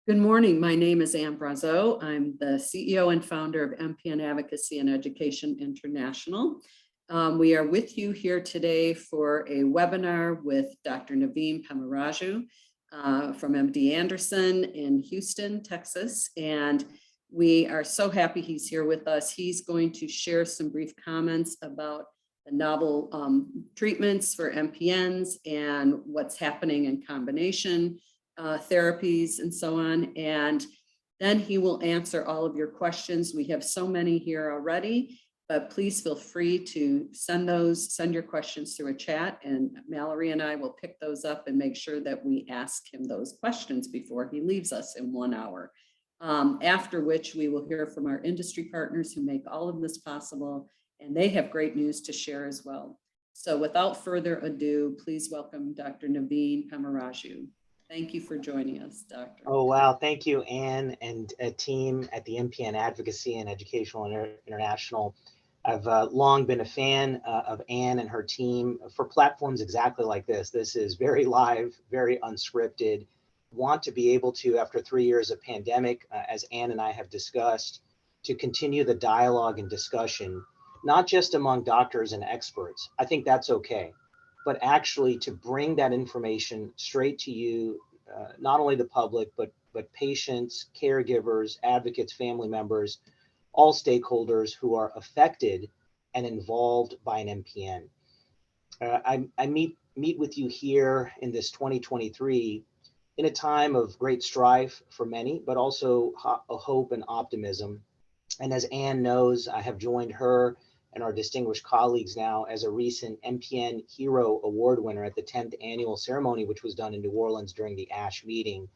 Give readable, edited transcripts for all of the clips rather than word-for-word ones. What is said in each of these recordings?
Good morning. My name is Ann Brazo. I'm the CEO and founder of MPN Advocacy and Education International. We are with you here today for a webinar with Dr. Naveen Pemmaraju from MD Anderson in Houston, Texas. And we are so happy he's here with us. He's going to share some brief comments about the novel treatments for MPNs and what's happening in combination therapies and so on. And then he will answer all of your questions. We have so many here already, but please feel free to send your questions through a chat, and Mallory and I will pick those up and make sure that we ask him those questions before he leaves us in 1 hour. After which we will hear from our industry partners who make all of this possible, and they have great news to share as well. So without further ado, please welcome Dr. Naveen Pemmaraju. Thank you for joining us, Doctor. Oh, wow. Thank you, Ann, and a team at the MPN Advocacy and Educational International. I've long been a fan of Ann and her team for platforms exactly like this. This is very live, very unscripted. Want to be able to, after 3 years of pandemic, as Ann and I have discussed, to continue the dialogue and discussion, not just among doctors and experts. I think that's okay. But actually to bring that information straight to you, not only the public, but patients, caregivers, advocates, family members, all stakeholders who are affected and involved by an MPN. I meet with you here in this 2023 in a time of great strife for many, but also a hope and optimism. And as Ann knows, I have joined her and our distinguished colleagues now as a recent MPN Hero Award winner at the 10th annual ceremony, which was done in New Orleans during the ASH meeting.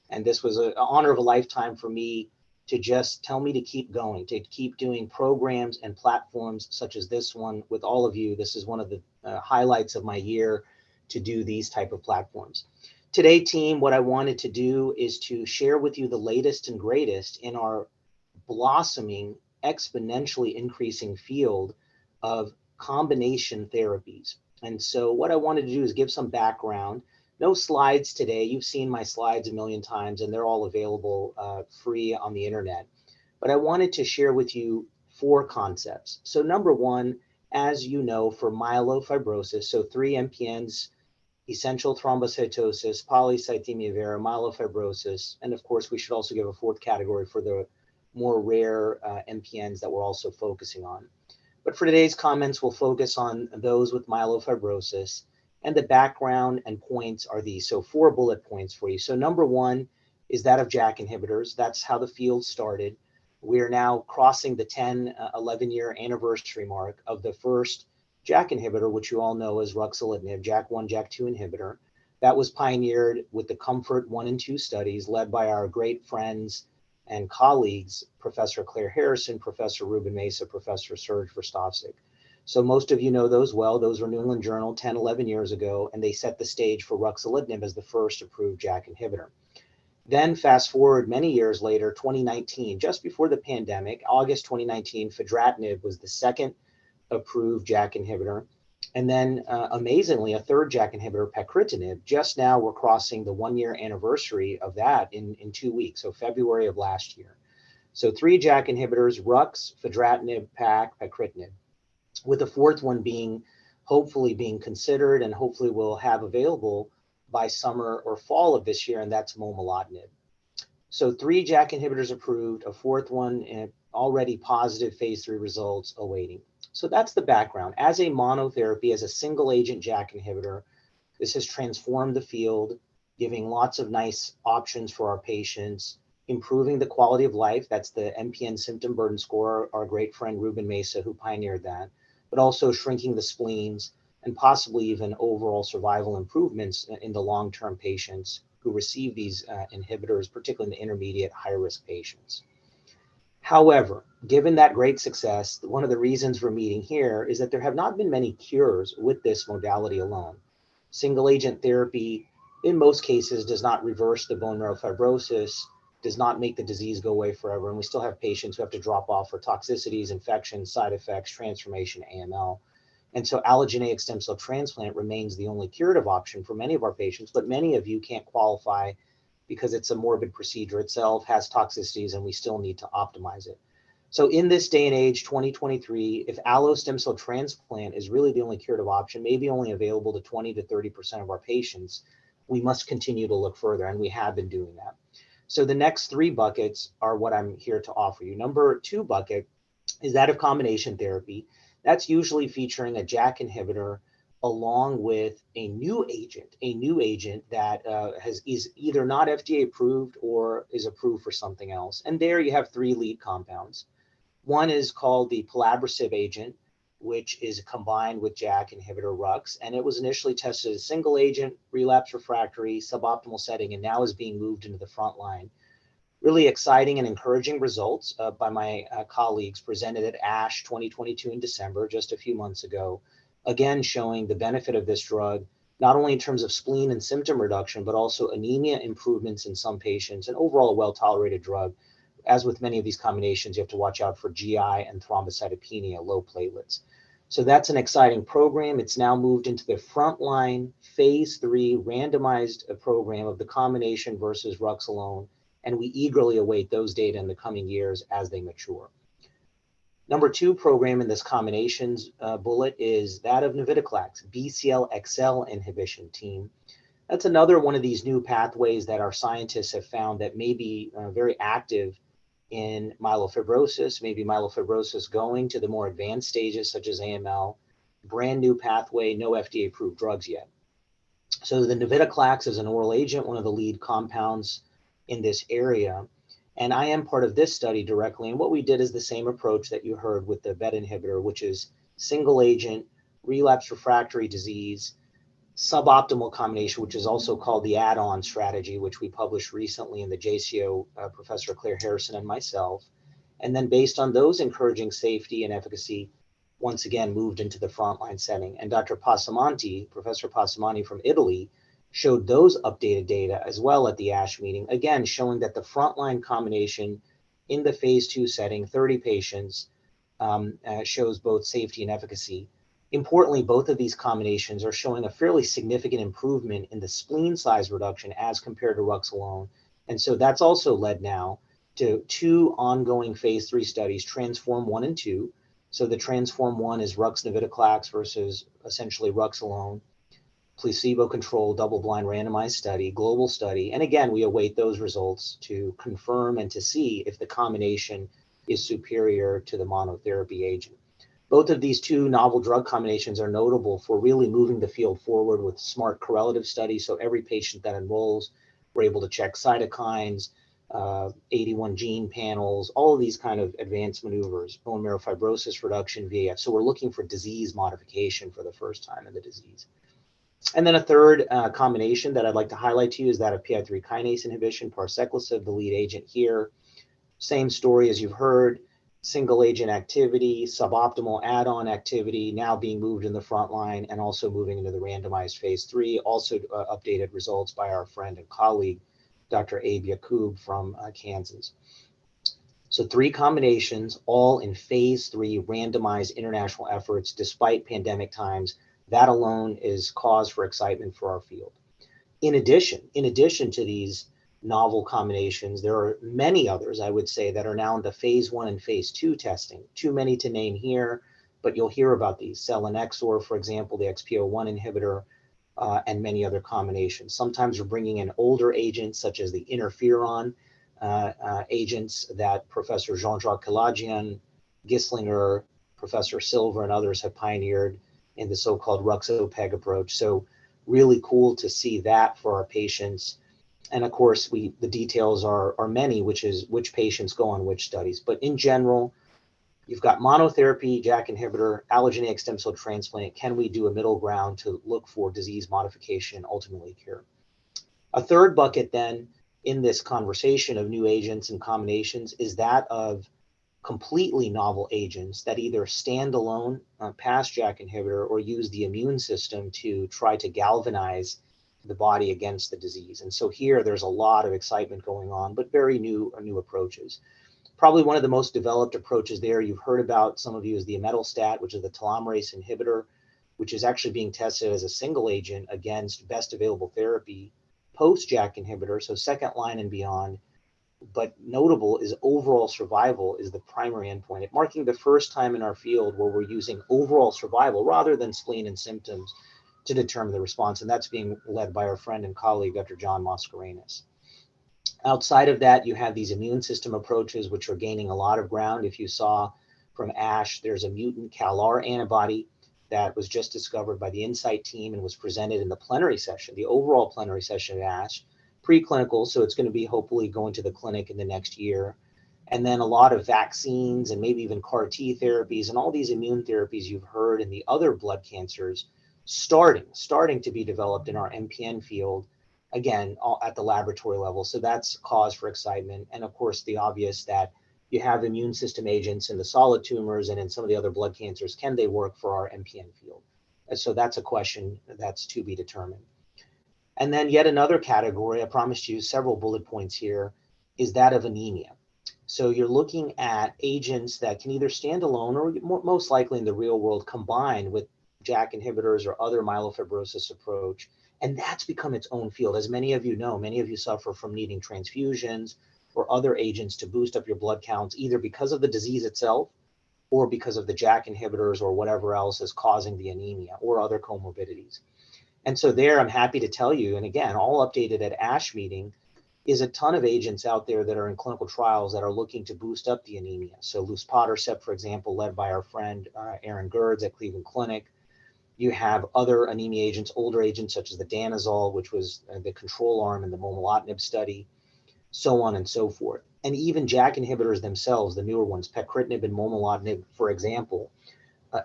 And this was an honor of a lifetime for me to just tell me to keep going, to keep doing programs and platforms such as this one with all of you. This is one of the highlights of my year to do these type of platforms. Today, team, what I wanted to do is to share with you the latest and greatest in our blossoming, exponentially increasing field of combination therapies. And so what I wanted to do is give some background. No slides today. You've seen my slides a million times and they're all available free on the internet. But I wanted to share with you 4 concepts. So number 1, as you know, for myelofibrosis, so 3 MPNs, essential thrombocytosis, polycythemia vera, myelofibrosis, and of course we should also give a 4th category for the more rare MPNs that we're also focusing on. But for today's comments, we'll focus on those with myelofibrosis, and the background and points are these. So 4 bullet points for you. So number 1 is that of JAK inhibitors. That's how the field started. We are now crossing the 11-year anniversary mark of the first JAK inhibitor, which you all know as ruxolitinib, JAK1, JAK2 inhibitor. That was pioneered with the COMFORT 1 and 2 studies led by our great friends and colleagues, Professor Claire Harrison, Professor Ruben Mesa, Professor Serge Verstovsek. So most of you know those well. Those were New England Journal 10, 11 years ago, and they set the stage for ruxolitinib as the first approved JAK inhibitor. Then fast forward many years later, 2019, just before the pandemic, August 2019, fedratinib was the second approved JAK inhibitor. And then amazingly, a 3rd JAK inhibitor, pacritinib. Just now we're crossing the 1-year anniversary of that in 2 weeks, so February of last year. So 3 JAK inhibitors, Rux, fedratinib, pacritinib, with the 4th one hopefully being considered and hopefully we'll have available by summer or fall of this year, and that's momelotinib. So 3 JAK inhibitors approved, a 4th one already positive phase 3 results awaiting. So that's the background. As a monotherapy, as a single agent JAK inhibitor, this has transformed the field, giving lots of nice options for our patients, improving the quality of life. That's the MPN symptom burden score, our great friend Ruben Mesa, who pioneered that, but also shrinking the spleens and possibly even overall survival improvements in the long-term patients who receive these inhibitors, particularly in the intermediate high-risk patients. However, given that great success, one of the reasons we're meeting here is that there have not been many cures with this modality alone. Single agent therapy, in most cases, does not reverse the bone marrow fibrosis, does not make the disease go away forever, and we still have patients who have to drop off for toxicities, infections, side effects, transformation, AML. And so allogeneic stem cell transplant remains the only curative option for many of our patients, but many of you can't qualify because it's a morbid procedure itself, has toxicities, and we still need to optimize it. So in this day and age, 2023, if allo stem cell transplant is really the only curative option, maybe only available to 20 to 30% of our patients, we must continue to look further, and we have been doing that. So the next three buckets are what I'm here to offer you. Number two bucket is that of combination therapy. That's usually featuring a JAK inhibitor along with a new agent that is either not FDA approved or is approved for something else. And there you have three lead compounds. One is called the pelabresib agent, which is combined with JAK inhibitor Rux, and it was initially tested as a single agent, relapse refractory, suboptimal setting, and now is being moved into the front line. Really exciting and encouraging results by my colleagues presented at ASH 2022 in December, just a few months ago, again showing the benefit of this drug, not only in terms of spleen and symptom reduction, but also anemia improvements in some patients, and overall a well-tolerated drug. As with many of these combinations, you have to watch out for GI and thrombocytopenia, low platelets. So that's an exciting program. It's now moved into the frontline phase 3 randomized program of the combination versus Rux alone, and we eagerly await those data in the coming years as they mature. Number two program in this combinations bullet is that of navitoclax, BCL-XL inhibition team. That's another one of these new pathways that our scientists have found that may be very active in myelofibrosis, maybe myelofibrosis going to the more advanced stages such as AML, brand new pathway, no FDA approved drugs yet. So the navitoclax is an oral agent, one of the lead compounds in this area. And I am part of this study directly. And what we did is the same approach that you heard with the BET inhibitor, which is single agent, relapse refractory disease, suboptimal combination, which is also called the add-on strategy, which we published recently in the JCO, Professor Claire Harrison and myself. And then based on those encouraging safety and efficacy, once again, moved into the frontline setting. And Dr. Passamonti, Professor Passamonti from Italy, showed those updated data as well at the ASH meeting, again, showing that the frontline combination in the phase 2 setting, 30 patients, shows both safety and efficacy. Importantly, both of these combinations are showing a fairly significant improvement in the spleen size reduction as compared to Rux alone. And so that's also led now to two ongoing phase 3 studies, Transform 1 and 2. So the Transform 1 is Rux navitoclax versus essentially Rux alone, placebo-controlled, double-blind randomized study, global study. And again, we await those results to confirm and to see if the combination is superior to the monotherapy agent. Both of these two novel drug combinations are notable for really moving the field forward with smart correlative studies. So every patient that enrolls, we're able to check cytokines, 81 gene panels, all of these kind of advanced maneuvers, bone marrow fibrosis reduction, VAF. So we're looking for disease modification for the first time in the disease. And then a third combination that I'd like to highlight to you is that of PI3 kinase inhibition, parsaclisib, the lead agent here. Same story as you've heard. Single agent activity, suboptimal add-on activity, now being moved in the front line and also moving into the randomized phase 3, also updated results by our friend and colleague, Dr. Abe Yacoub from Kansas. So 3 combinations, all in phase 3 randomized international efforts despite pandemic times. That alone is cause for excitement for our field. In addition to these novel combinations, there are many others, I would say, that are now in the phase 1 and phase 2 testing. Too many to name here, but you'll hear about these. Selinexor, for example, the XPO1 inhibitor, and many other combinations. Sometimes we're bringing in older agents, such as the interferon agents that Professor Jean-Jacques Kalajian, Gislinger, Professor Silver, and others have pioneered in the so-called Ruxopeg approach. So really cool to see that for our patients. And of course, the details are many, which is which patients go on which studies. But in general, you've got monotherapy, JAK inhibitor, allogeneic stem cell transplant. Can we do a middle ground to look for disease modification and ultimately cure? A third bucket then in this conversation of new agents and combinations is that of completely novel agents that either stand alone past JAK inhibitor or use the immune system to try to galvanize the body against the disease. And so here there's a lot of excitement going on, but very new approaches. Probably one of the most developed approaches there you've heard about, some of you, is the imetelstat, which is the telomerase inhibitor, which is actually being tested as a single agent against best available therapy, post-JAK inhibitor, so second line and beyond, but notable is overall survival is the primary endpoint, marking the first time in our field where we're using overall survival rather than spleen and symptoms to determine the response. And that's being led by our friend and colleague, Dr. John Mascarenhas. Outside of that, you have these immune system approaches, which are gaining a lot of ground. If you saw from ASH, there's a mutant CALR antibody that was just discovered by the Insight team and was presented in the plenary session, the overall plenary session at ASH, preclinical, so it's going to be hopefully going to the clinic in the next year. And then a lot of vaccines and maybe even CAR T therapies and all these immune therapies you've heard in the other blood cancers starting to be developed in our MPN field, again, all at the laboratory level. So that's cause for excitement. And of course, the obvious that you have immune system agents in the solid tumors and in some of the other blood cancers. Can they work for our MPN field? And so that's a question that's to be determined. And then yet another category, I promised you several bullet points here, is that of anemia. So you're looking at agents that can either stand alone or most likely in the real world combined with JAK inhibitors or other myelofibrosis approach. And that's become its own field. As many of you know, many of you suffer from needing transfusions or other agents to boost up your blood counts, either because of the disease itself or because of the JAK inhibitors or whatever else is causing the anemia or other comorbidities. And so there, I'm happy to tell you, and again, all updated at ASH meeting, is a ton of agents out there that are in clinical trials that are looking to boost up the anemia. So luspatercept, for example, led by our friend Aaron Gerds at Cleveland Clinic. You have other anemia agents, older agents such as the danazol, which was the control arm in the momelotinib study, so on and so forth. And even JAK inhibitors themselves, the newer ones, pacritinib and momelotinib, for example,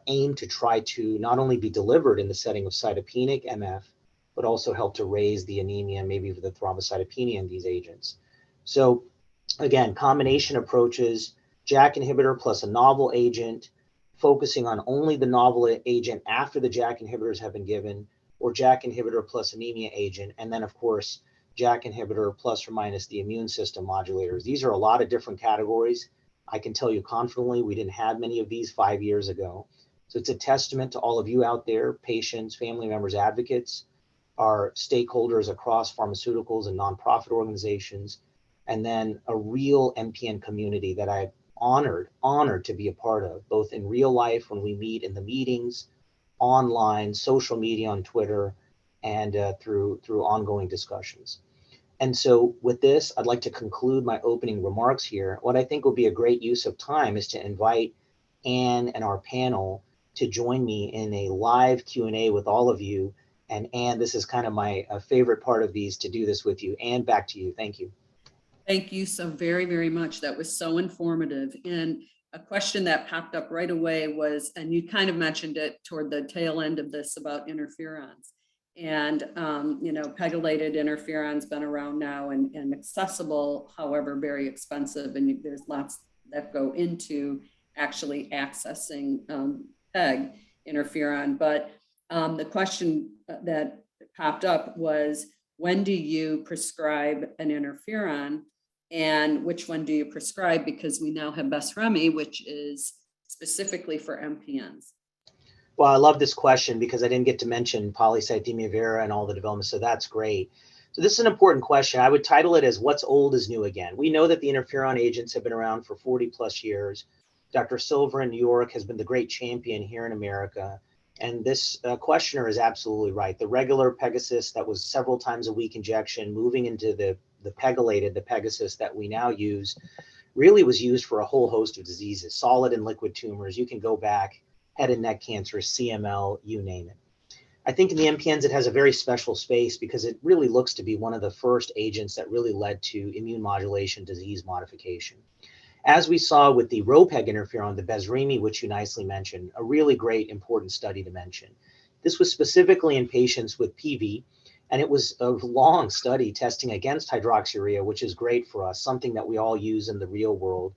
aim to try to not only be delivered in the setting of cytopenic MF, but also help to raise the anemia, maybe the thrombocytopenia in these agents. So again, combination approaches, JAK inhibitor plus a novel agent, focusing on only the novel agent after the JAK inhibitors have been given, or JAK inhibitor plus anemia agent, and then of course, JAK inhibitor plus or minus the immune system modulators. These are a lot of different categories. I can tell you confidently, we didn't have many of these 5 years ago. So it's a testament to all of you out there, patients, family members, advocates, our stakeholders across pharmaceuticals and nonprofit organizations, and then a real MPN community that I'm honored to be a part of, both in real life when we meet in the meetings, online, social media on Twitter, and through ongoing discussions. And so with this, I'd like to conclude my opening remarks here. What I think will be a great use of time is to invite Anne and our panel to join me in a live Q&A with all of you. And Anne, this is kind of my favorite part of these, to do this with you. Anne, back to you. Thank you. Thank you so very, very much. That was so informative. And a question that popped up right away was, and you kind of mentioned it toward the tail end of this, about interferons. And, pegylated interferon's been around now and accessible, however, very expensive. And there's lots that go into actually accessing PEG interferon. But the question that popped up was, when do you prescribe an interferon, and which one do you prescribe? Because we now have Besremi, which is specifically for MPNs. Well, I love this question because I didn't get to mention polycythemia vera and all the development, so that's great. So this is an important question. I would title it as what's old is new again. We know that the interferon agents have been around for 40 plus years. Dr. Silver in New York has been the great champion here in America. And this questioner is absolutely right. The regular Pegasus that was several times a week injection, moving into the pegylated, the Pegasus that we now use, really was used for a whole host of diseases, solid and liquid tumors. You can go back, head and neck cancer, CML, you name it. I think in the MPNs, it has a very special space because it really looks to be one of the first agents that really led to immune modulation, disease modification. As we saw with the Ropeg interferon, the Besremi, which you nicely mentioned, a really great, important study to mention. This was specifically in patients with PV, and it was a long study testing against hydroxyurea, which is great for us, something that we all use in the real world.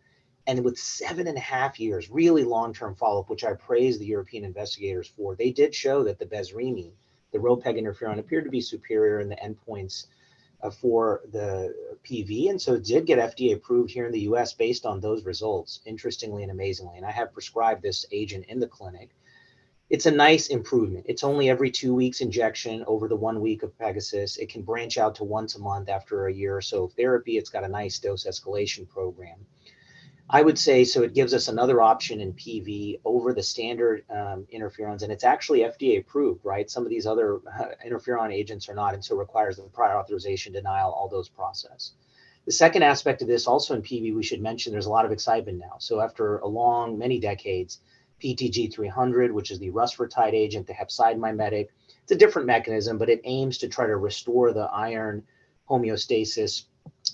And with 7.5 years, really long-term follow-up, which I praise the European investigators for, they did show that the Besremi, the Ropeg interferon, appeared to be superior in the endpoints for the PV. And so it did get FDA approved here in the US based on those results, interestingly and amazingly. And I have prescribed this agent in the clinic. It's a nice improvement. It's only every 2 weeks injection over the 1 week of Pegasus. It can branch out to once a month after a year or so of therapy. It's got a nice dose escalation program. I would say, so it gives us another option in PV over the standard interferons, and it's actually FDA approved, right? Some of these other interferon agents are not, and so requires the prior authorization, denial, all those process. The second aspect of this, also in PV, we should mention there's a lot of excitement now. So after many decades, PTG 300, which is the rusfertide agent, the hepcidin mimetic, it's a different mechanism, but it aims to try to restore the iron homeostasis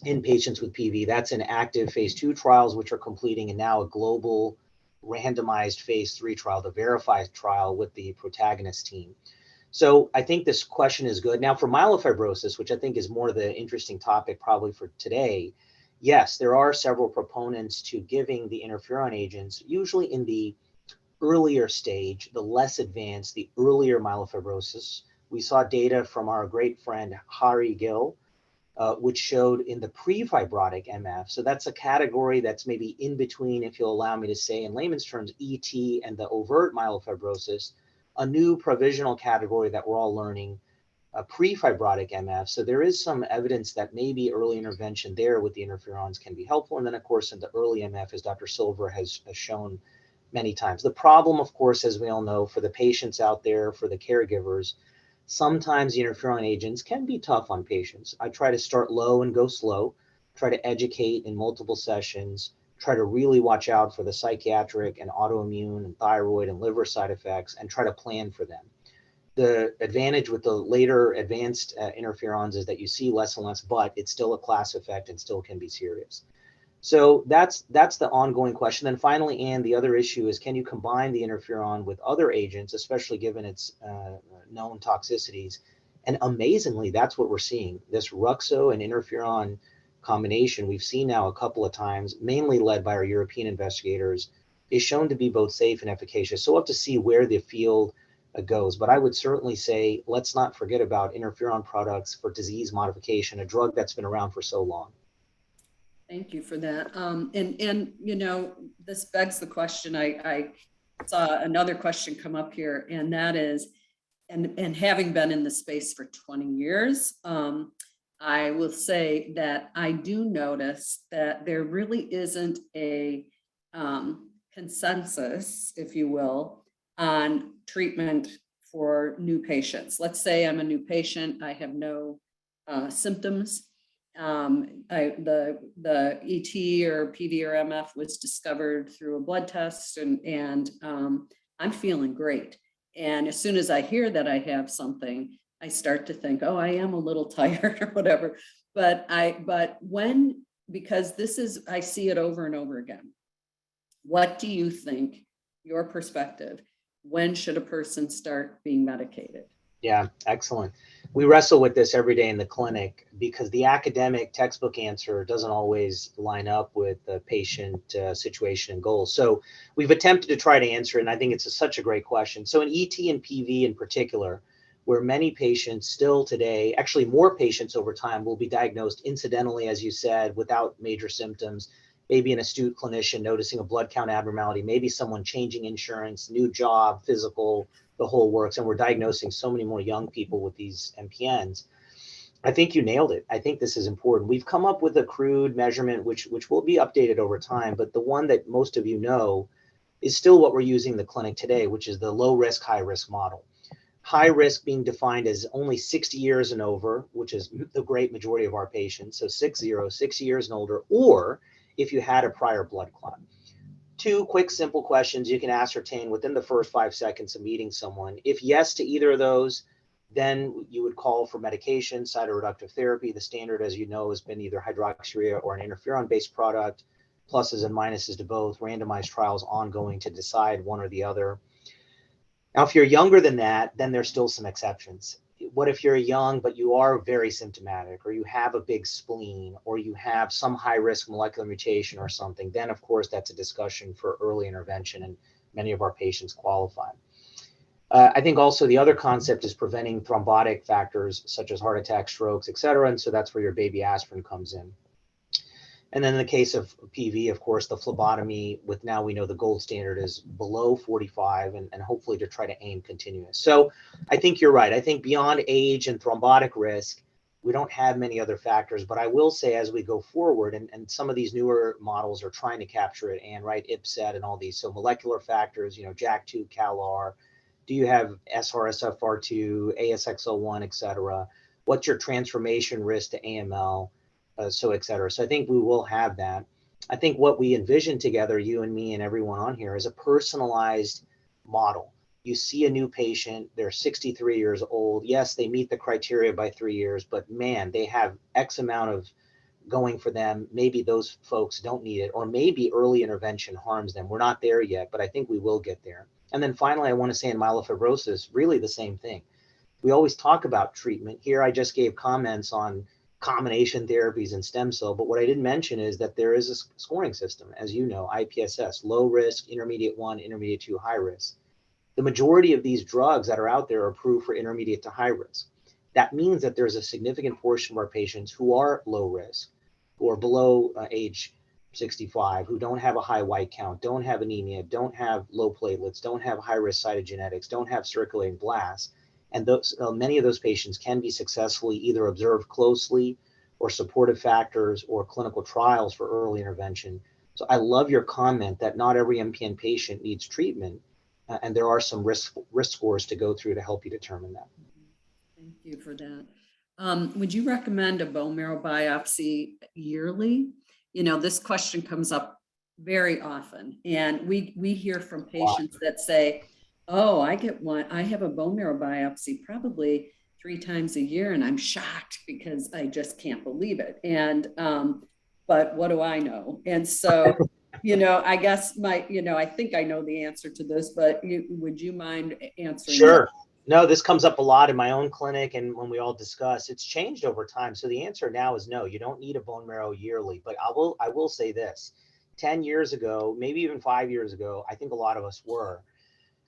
in patients with PV. That's in active phase 2 trials, which are completing, and now a global randomized phase 3 trial, the verified trial with the Protagonist team. So I think this question is good. Now for myelofibrosis, which I think is more the interesting topic probably for today, yes, there are several proponents to giving the interferon agents, usually in the earlier stage, the less advanced, the earlier myelofibrosis. We saw data from our great friend Hari Gill, which showed in the pre-fibrotic MF. So that's a category that's maybe in between, if you'll allow me to say in layman's terms, ET and the overt myelofibrosis, a new provisional category that we're all learning, pre-fibrotic MF. So there is some evidence that maybe early intervention there with the interferons can be helpful. And then of course in the early MF, as Dr. Silver has shown many times. The problem, of course, as we all know, for the patients out there, for the caregivers, sometimes the interferon agents can be tough on patients. I try to start low and go slow, try to educate in multiple sessions, try to really watch out for the psychiatric and autoimmune and thyroid and liver side effects, and try to plan for them. The advantage with the later advanced interferons is that you see less and less, but it's still a class effect and still can be serious. So that's the ongoing question. Then finally, and the other issue is, can you combine the interferon with other agents, especially given its known toxicities? And amazingly, that's what we're seeing. This Ruxo and interferon combination we've seen now a couple of times, mainly led by our European investigators, is shown to be both safe and efficacious. So we'll have to see where the field goes. But I would certainly say, let's not forget about interferon products for disease modification, a drug that's been around for so long. Thank you for that. And you know, this begs the question. I saw another question come up here, and that is, and having been in the space for 20 years, I will say that I do notice that there really isn't a consensus, if you will, on treatment for new patients. Let's say I'm a new patient, I have no symptoms. The ET or PV or MF was discovered through a blood test, and I'm feeling great. And as soon as I hear that I have something, I start to think, oh, I am a little tired or whatever. But because this is, I see it over and over again. What do you think, your perspective, when should a person start being medicated? Yeah, excellent. We wrestle with this every day in the clinic because the academic textbook answer doesn't always line up with the patient situation and goals. So we've attempted to try to answer it, and I think it's such a great question. So in ET and PV in particular, where many patients still today, actually more patients over time, will be diagnosed incidentally, as you said, without major symptoms, maybe an astute clinician noticing a blood count abnormality, maybe someone changing insurance, new job, physical, the whole works, and we're diagnosing so many more young people with these MPNs. I think you nailed it. I think this is important. We've come up with a crude measurement, which will be updated over time, but the one that most of you know is still what we're using in the clinic today, which is the low risk, high risk model. High risk being defined as only 60 years and over, which is the great majority of our patients. So 60 years and older, or if you had a prior blood clot. Two quick, simple questions you can ascertain within the first 5 seconds of meeting someone. If yes to either of those, then you would call for medication, cytoreductive therapy. The standard, as you know, has been either hydroxyurea or an interferon-based product, pluses and minuses to both, randomized trials ongoing to decide one or the other. Now, if you're younger than that, then there's still some exceptions. What if you're young, but you are very symptomatic, or you have a big spleen, or you have some high-risk molecular mutation or something? Then, of course, that's a discussion for early intervention, and many of our patients qualify. I think also the other concept is preventing thrombotic factors such as heart attacks, strokes, et cetera, and so that's where your baby aspirin comes in. And then in the case of PV, of course, the phlebotomy with now we know the gold standard is below 45 and hopefully to try to aim continuous. So I think you're right. I think beyond age and thrombotic risk, we don't have many other factors, but I will say as we go forward, and some of these newer models are trying to capture it, and right, IPSET and all these. So molecular factors, JAK2, CALR, do you have SRSFR2, ASXL1, et cetera? What's your transformation risk to AML? So et cetera. So I think we will have that. I think what we envision together, you and me and everyone on here, is a personalized model. You see a new patient, they're 63 years old. Yes, they meet the criteria by 3 years, but man, they have X amount of going for them. Maybe those folks don't need it, or maybe early intervention harms them. We're not there yet, but I think we will get there. And then finally, I want to say in myelofibrosis, really the same thing. We always talk about treatment. Here I just gave comments on combination therapies and stem cell, but what I didn't mention is that there is a scoring system, as you know, IPSS, low risk, intermediate 1, intermediate 2, high risk. The majority of these drugs that are out there are approved for intermediate to high risk. That means that there's a significant portion of our patients who are low risk, who are below age 65, who don't have a high white count, don't have anemia, don't have low platelets, don't have high risk cytogenetics, don't have circulating blasts. And those, many of those patients can be successfully either observed closely or supportive factors or clinical trials for early intervention. So I love your comment that not every MPN patient needs treatment, and there are some risk scores to go through to help you determine that. Thank you for that. Would you recommend a bone marrow biopsy yearly? This question comes up very often, and we hear from patients that say, oh, I have a bone marrow biopsy probably 3 times a year, and I'm shocked because I just can't believe it. And, but what do I know? And so, I guess I think I know the answer to this, but would you mind answering? Sure. No, this comes up a lot in my own clinic and when we all discuss. It's changed over time. So the answer now is no, you don't need a bone marrow yearly. But I will say this, 10 years ago, maybe even 5 years ago, I think a lot of us were.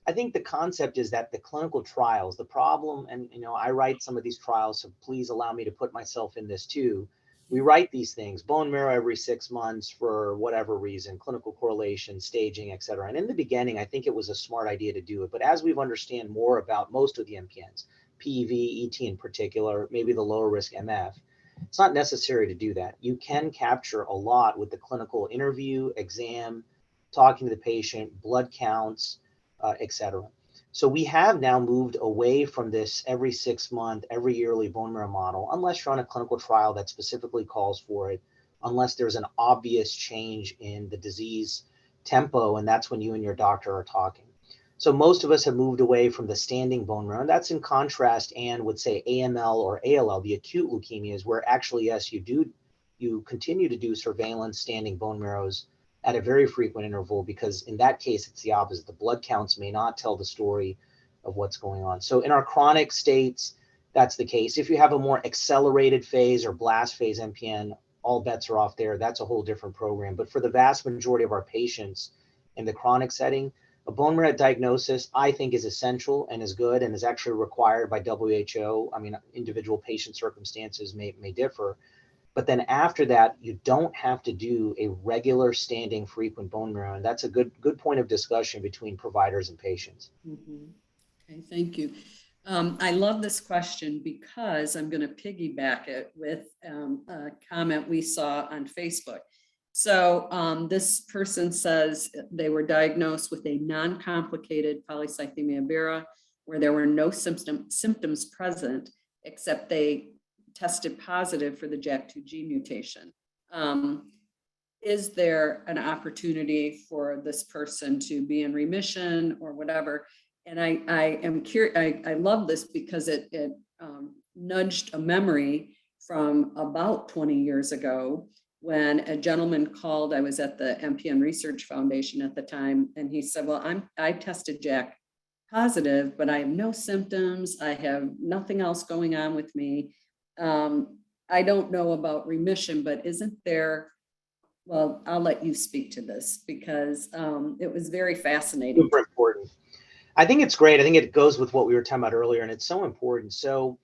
I think the concept is that the clinical trials, the problem, and I write some of these trials, so please allow me to put myself in this too. We write these things, bone marrow every 6 months for whatever reason, clinical correlation, staging, et cetera. And in the beginning, I think it was a smart idea to do it. But as we've understand more about most of the MPNs, PV, ET in particular, maybe the lower risk MF, it's not necessary to do that. You can capture a lot with the clinical interview, exam, talking to the patient, blood counts, et cetera. So we have now moved away from this every 6 month, every yearly bone marrow model, unless you're on a clinical trial that specifically calls for it, unless there's an obvious change in the disease tempo, and that's when you and your doctor are talking. So most of us have moved away from the standing bone marrow, and that's in contrast, and would say AML or ALL, the acute leukemias, where actually, yes, you continue to do surveillance standing bone marrows at a very frequent interval, because in that case, it's the opposite. The blood counts may not tell the story of what's going on. So in our chronic states, that's the case. If you have a more accelerated phase or blast phase MPN, all bets are off there. That's a whole different program. But for the vast majority of our patients in the chronic setting, a bone marrow diagnosis, I think, is essential and is good and is actually required by WHO. I mean, individual patient circumstances may differ. But then after that, you don't have to do a regular standing frequent bone marrow. And that's a good point of discussion between providers and patients. Mm-hmm. Okay, thank you. I love this question because I'm going to piggyback it with a comment we saw on Facebook. So this person says they were diagnosed with a non-complicated polycythemia vera where there were no symptoms present, except they tested positive for the JAK2G mutation. Is there an opportunity for this person to be in remission or whatever? And I am curious, I love this because it nudged a memory from about 20 years ago when a gentleman called. I was at the MPN Research Foundation at the time, and he said, well, I tested JAK positive, but I have no symptoms. I have nothing else going on with me. I don't know about remission, but isn't there, well, I'll let you speak to this because it was very fascinating. Super important. I think it's great. I think it goes with what we were talking about earlier, and it's so important. So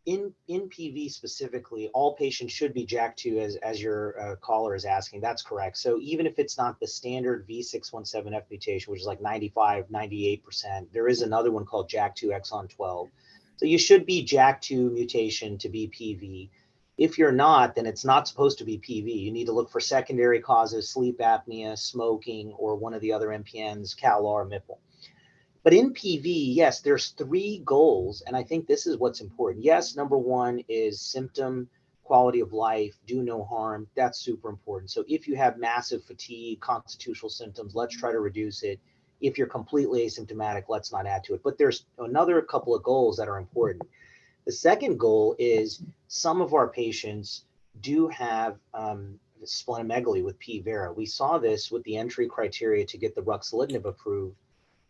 in PV specifically, all patients should be JAK2 as your caller is asking. That's correct. So even if it's not the standard V617F mutation, which is like 95, 98%, there is another one called JAK2 exon 12. So you should be JAK2 mutation to be PV. If you're not, then it's not supposed to be PV. You need to look for secondary causes, sleep apnea, smoking, or one of the other MPNs, CALR, MIPL. But in PV, yes, there's 3 goals, and I think this is what's important. Yes, number 1 is symptom quality of life, do no harm. That's super important. So if you have massive fatigue, constitutional symptoms, let's try to reduce it. If you're completely asymptomatic, let's not add to it. But there's another couple of goals that are important. The second goal is some of our patients do have splenomegaly with P. vera. We saw this with the entry criteria to get the ruxolitinib approved,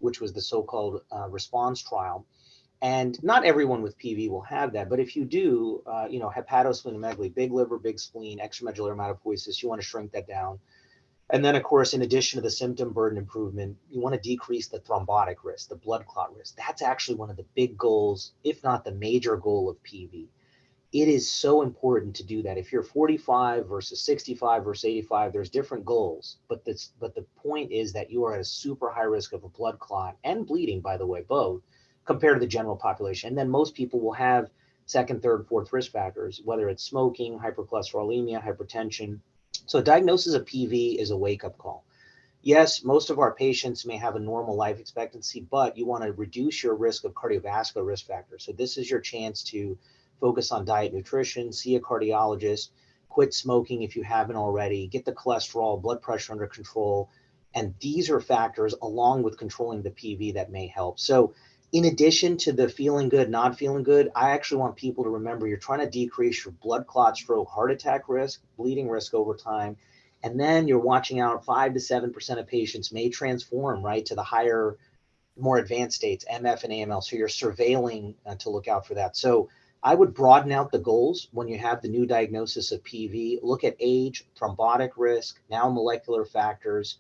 which was the so-called response trial. And not everyone with PV will have that, but if you do, hepatosplenomegaly, big liver, big spleen, extramedullary hematopoiesis, you want to shrink that down. And then, of course, in addition to the symptom burden improvement, you want to decrease the thrombotic risk, the blood clot risk. That's actually one of the big goals, if not the major goal of PV. It is so important to do that. If you're 45 versus 65 versus 85, there's different goals. But the point is that you are at a super high risk of a blood clot and bleeding, by the way, both, compared to the general population. And then most people will have second, third, fourth risk factors, whether it's smoking, hypercholesterolemia, hypertension. So a diagnosis of PV is a wake-up call. Yes, most of our patients may have a normal life expectancy, but you want to reduce your risk of cardiovascular risk factors. So this is your chance to focus on diet, nutrition, see a cardiologist, quit smoking if you haven't already, get the cholesterol, blood pressure under control. And these are factors along with controlling the PV that may help. So in addition to the feeling good, not feeling good, I actually want people to remember you're trying to decrease your blood clot, stroke, heart attack risk, bleeding risk over time. And then you're watching out 5 to 7% of patients may transform, right, to the higher, more advanced states, MF and AML. So you're surveilling to look out for that. So I would broaden out the goals when you have the new diagnosis of PV. Look at age, thrombotic risk, now molecular factors,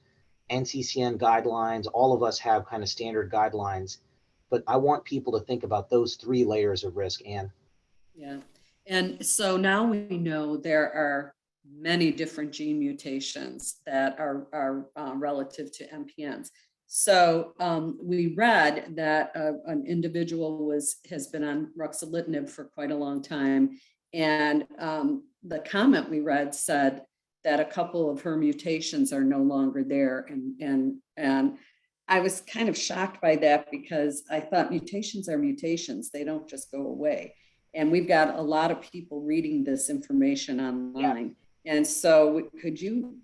NCCN guidelines. All of us have kind of standard guidelines. But I want people to think about those 3 layers of risk, Anne. Yeah. And so now we know there are many different gene mutations that are relative to MPNs. So we read that an individual has been on ruxolitinib for quite a long time. And the comment we read said that a couple of her mutations are no longer there. And I was kind of shocked by that because I thought mutations are mutations. They don't just go away. And we've got a lot of people reading this information online. Yeah. And so could you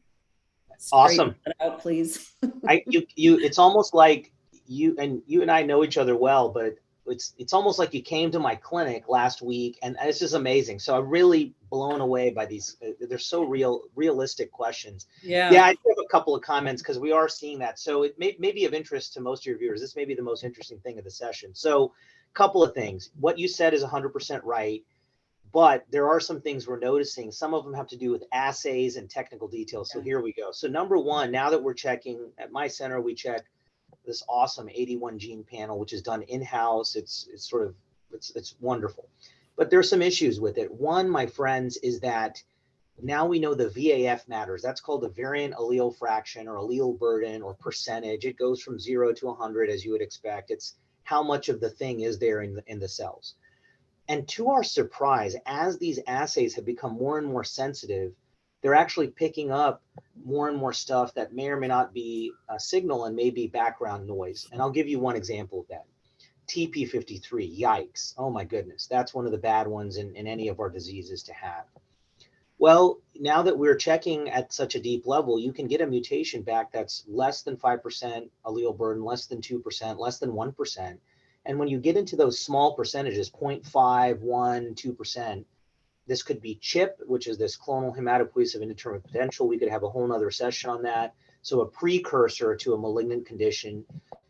awesome that out, please? It's almost like you and I know each other well, but it's almost like you came to my clinic last week, and it's just amazing. So I'm really blown away by these. They're so realistic questions. Yeah, I do have a couple of comments because we are seeing that. So it may be of interest to most of your viewers. This may be the most interesting thing of the session. So a couple of things. What you said is 100% right. But there are some things we're noticing. Some of them have to do with assays and technical details. So here we go. So number 1, now that we're checking at my center, we check this awesome 81 gene panel, which is done in-house. It's wonderful. But there's some issues with it. One, my friends, is that now we know the VAF matters. That's called the variant allele fraction or allele burden or percentage. It goes from 0 to 100, as you would expect. It's how much of the thing is there in the cells. And to our surprise, as these assays have become more and more sensitive, they're actually picking up more and more stuff that may or may not be a signal and may be background noise. And I'll give you one example of that. TP53, yikes. Oh my goodness, that's one of the bad ones in any of our diseases to have. Well, now that we're checking at such a deep level, you can get a mutation back that's less than 5% allele burden, less than 2%, less than 1%. And when you get into those small percentages, 0.5, 1, 2%, this could be CHIP, which is this clonal hematopoiesis of indeterminate potential. We could have a whole nother session on that. So a precursor to a malignant condition.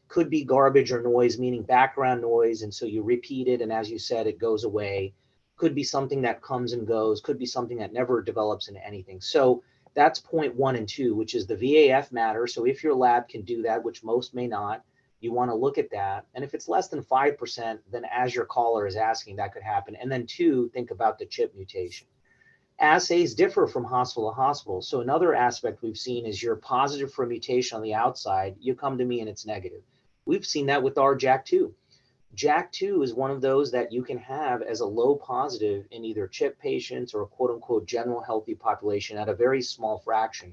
Could be garbage or noise, meaning background noise. And so you repeat it, and as you said, it goes away. Could be something that comes and goes. Could be something that never develops into anything. So that's point 1 and 2, which is the VAF matter. So if your lab can do that, which most may not, you want to look at that. And if it's less than 5%, then as your caller is asking, that could happen. And then two, think about the CHIP mutation. Assays differ from hospital to hospital. So another aspect we've seen is you're positive for a mutation on the outside, you come to me and it's negative. We've seen that with our JAK2. JAK2 is one of those that you can have as a low positive in either CHIP patients or a quote unquote general healthy population at a very small fraction.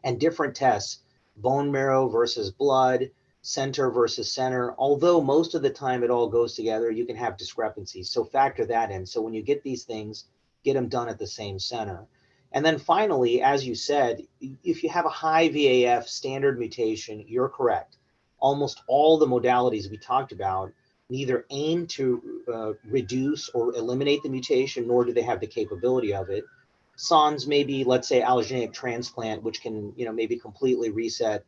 And different tests, bone marrow versus blood, center versus center, although most of the time it all goes together, you can have discrepancies. So factor that in. So when you get these things, get them done at the same center. And then finally, as you said, if you have a high VAF standard mutation, you're correct. Almost all the modalities we talked about neither aim to reduce or eliminate the mutation, nor do they have the capability of it. Sans maybe, let's say, allogeneic transplant, which can, maybe completely reset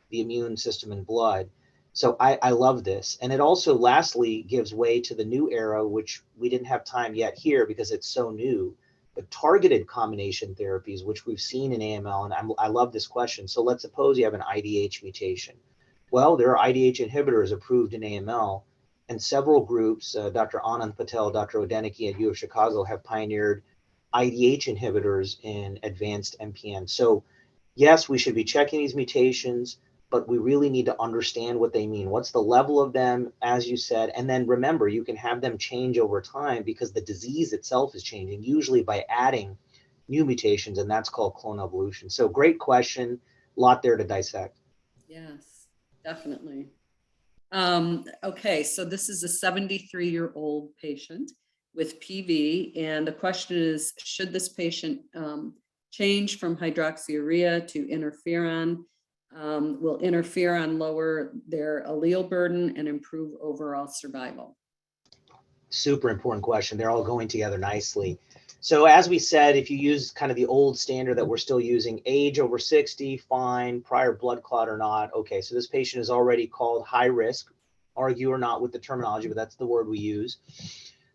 the immune system in blood. So I love this. And it also lastly gives way to the new era, which we didn't have time yet here because it's so new, but targeted combination therapies, which we've seen in AML. And I love this question. So let's suppose you have an IDH mutation. Well, there are IDH inhibitors approved in AML, and several groups, Dr. Anand Patel, Dr. Odeniki at U of Chicago, have pioneered IDH inhibitors in advanced MPN. So yes, we should be checking these mutations, but we really need to understand what they mean. What's the level of them, as you said, and then remember, you can have them change over time because the disease itself is changing, usually by adding new mutations, and that's called clone evolution. So great question, a lot there to dissect. Yes, definitely. Okay, so this is a 73-year-old patient with PV, and the question is, should this patient change from hydroxyurea to interferon? Will interferon lower their allele burden and improve overall survival? Super important question. They're all going together nicely. So as we said, if you use kind of the old standard that we're still using, age over 60, fine, prior blood clot or not. Okay, so this patient is already called high risk, argue or not with the terminology, but that's the word we use.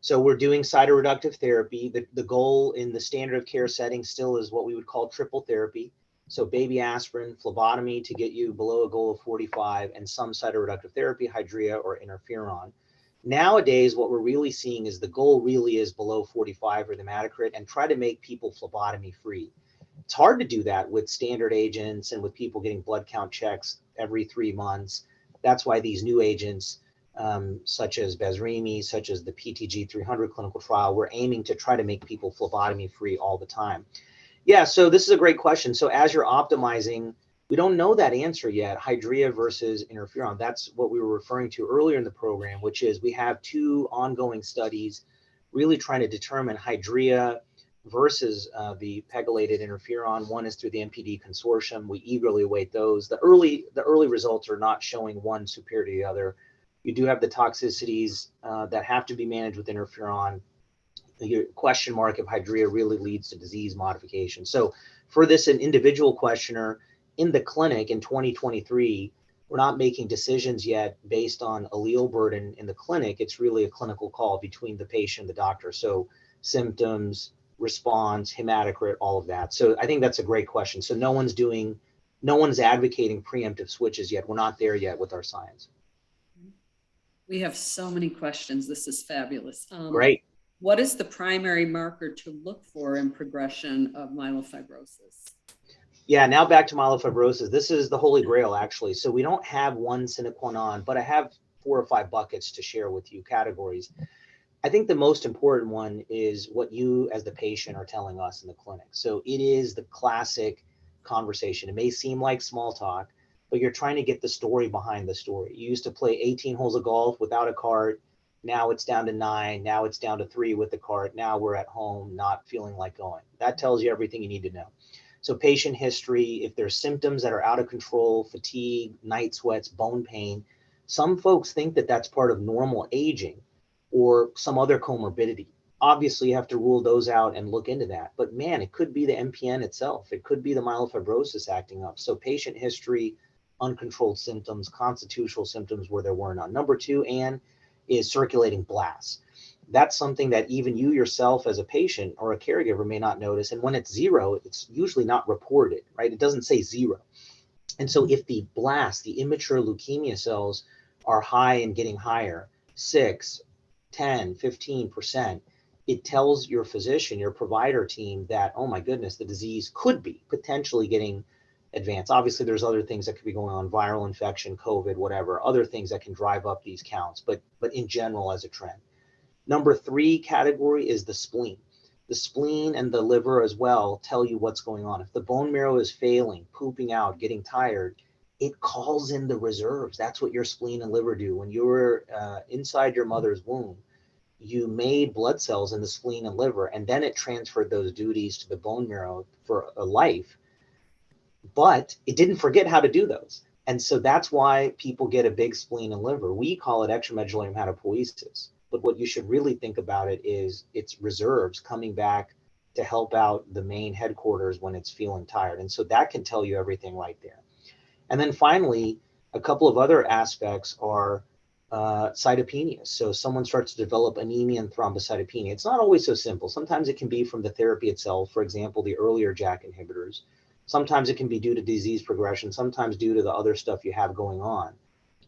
So we're doing cytoreductive therapy. The goal in the standard of care setting still is what we would call triple therapy. So baby aspirin, phlebotomy to get you below a goal of 45, and some cytoreductive therapy, hydrea or interferon. Nowadays, what we're really seeing is the goal really is below 45 or the hematocrit, and try to make people phlebotomy free. It's hard to do that with standard agents and with people getting blood count checks every 3 months. That's why these new agents, such as Bezremi, such as the PTG 300 clinical trial, we're aiming to try to make people phlebotomy free all the time. Yeah, so this is a great question. So as you're optimizing, we don't know that answer yet, hydrea versus interferon. That's what we were referring to earlier in the program, which is we have 2 ongoing studies really trying to determine hydrea versus the pegylated interferon. One is through the MPD consortium. We eagerly await those. The early results are not showing one superior to the other. You do have the toxicities that have to be managed with interferon. The question mark if hydrea really leads to disease modification. So for this, an individual questioner in the clinic in 2023, we're not making decisions yet based on allele burden in the clinic. It's really a clinical call between the patient and the doctor. So symptoms, response, hematocrit, all of that. So I think that's a great question. So no one's advocating preemptive switches yet. We're not there yet with our science. We have so many questions. This is fabulous. Great. What is the primary marker to look for in progression of myelofibrosis? Yeah, now back to myelofibrosis. This is the holy grail, actually. So we don't have one sine qua non, but I have 4 or 5 buckets to share with you, categories. I think the most important one is what you as the patient are telling us in the clinic. So it is the classic conversation. It may seem like small talk, but you're trying to get the story behind the story. You used to play 18 holes of golf without a cart. Now it's down to 9. Now it's down to 3 with the cart. Now we're at home, not feeling like going. That tells you everything you need to know. So patient history, if there's symptoms that are out of control, fatigue, night sweats, bone pain, some folks think that that's part of normal aging or some other comorbidity. Obviously, you have to rule those out and look into that. But man, it could be the MPN itself. It could be the myelofibrosis acting up. So patient history, uncontrolled symptoms, constitutional symptoms where there were none. Number 2, Anne, is circulating blasts. That's something that even you yourself as a patient or a caregiver may not notice. And when it's 0, it's usually not reported, right? It doesn't say 0. And so if the blast, the immature leukemia cells are high and getting higher, 6, 10, 15%, it tells your physician, your provider team that, oh my goodness, the disease could be potentially getting advanced. Obviously, there's other things that could be going on, viral infection, COVID, whatever, other things that can drive up these counts, but in general as a trend. Number 3 category is the spleen. The spleen and the liver as well tell you what's going on. If the bone marrow is failing, pooping out, getting tired, it calls in the reserves. That's what your spleen and liver do. When you were inside your mother's womb, you made blood cells in the spleen and liver, and then it transferred those duties to the bone marrow for a life, but it didn't forget how to do those. And so that's why people get a big spleen and liver. We call it extramedullary hematopoiesis. But what you should really think about it is its reserves coming back to help out the main headquarters when it's feeling tired. And so that can tell you everything right there. And then finally, a couple of other aspects are cytopenias. So someone starts to develop anemia and thrombocytopenia. It's not always so simple. Sometimes it can be from the therapy itself, for example, the earlier JAK inhibitors. Sometimes it can be due to disease progression, sometimes due to the other stuff you have going on.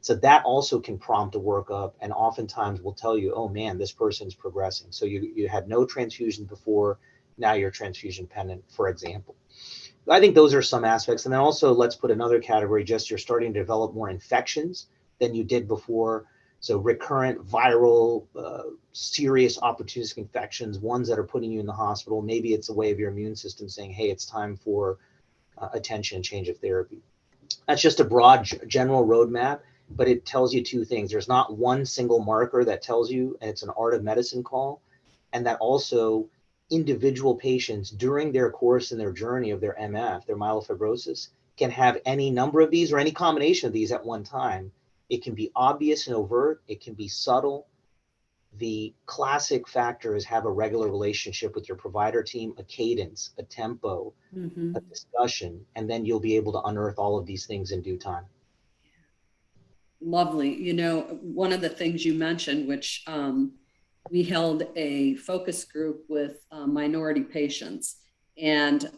So that also can prompt a workup, and oftentimes will tell you, oh man, this person's progressing. So you had no transfusion before, now you're transfusion dependent, for example. I think those are some aspects. And then also let's put another category, just you're starting to develop more infections than you did before. So recurrent viral, serious opportunistic infections, ones that are putting you in the hospital. Maybe it's a way of your immune system saying, hey, it's time for attention and change of therapy. That's just a broad general roadmap, but it tells you 2 things. There's not one single marker that tells you, and it's an art of medicine call, and that also individual patients during their course and their journey of their MF, their myelofibrosis, can have any number of these or any combination of these at one time. It can be obvious and overt, it can be subtle. The classic factor is have a regular relationship with your provider team, a cadence, a tempo, a discussion, and then you'll be able to unearth all of these things in due time. Lovely. You know, one of the things you mentioned, which we held a focus group with minority patients. And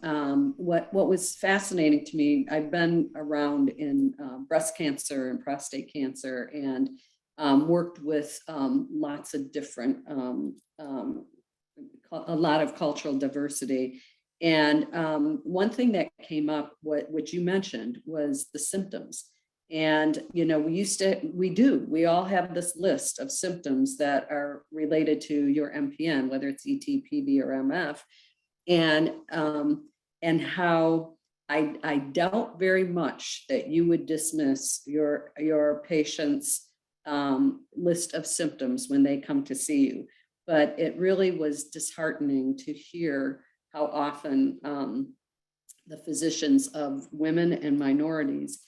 what was fascinating to me, I've been around in breast cancer and prostate cancer, and worked with lots of different, a lot of cultural diversity. And one thing that came up, what you mentioned, was the symptoms. And, you know, we all have this list of symptoms that are related to your MPN, whether it's ET, PV, or MF. And how I doubt very much that you would dismiss your patient's list of symptoms when they come to see you. But it really was disheartening to hear how often the physicians of women and minorities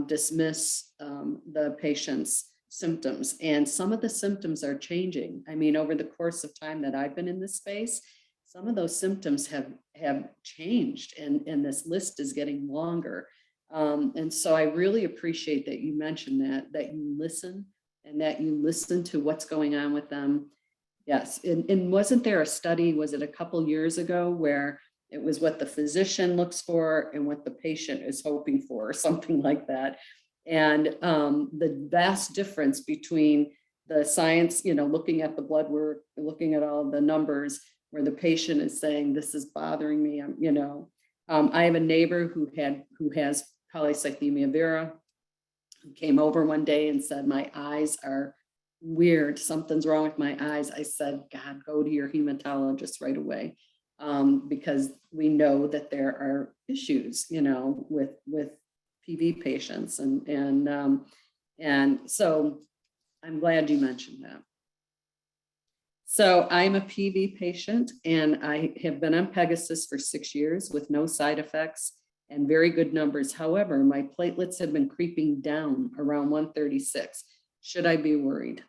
dismiss the patient's symptoms. And some of the symptoms are changing. I mean, over the course of time that I've been in this space, some of those symptoms have changed, and this list is getting longer. And so I really appreciate that you mentioned that you listen, and that you listen to what's going on with them. Yes. And wasn't there a study, was it a couple years ago, where it was what the physician looks for and what the patient is hoping for, or something like that? And the vast difference between the science, you know, looking at the blood work, looking at all the numbers, where the patient is saying, this is bothering me, you know. I have a neighbor who has polycythemia vera, who came over one day and said, my eyes are weird, something's wrong with my eyes. I said, God, go to your hematologist right away. Because we know that there are issues, you know, with PV patients, and so I'm glad you mentioned that. So I'm a PV patient, and I have been on Pegasus for 6 years with no side effects and very good numbers. However, my platelets have been creeping down around 136. Should I be worried?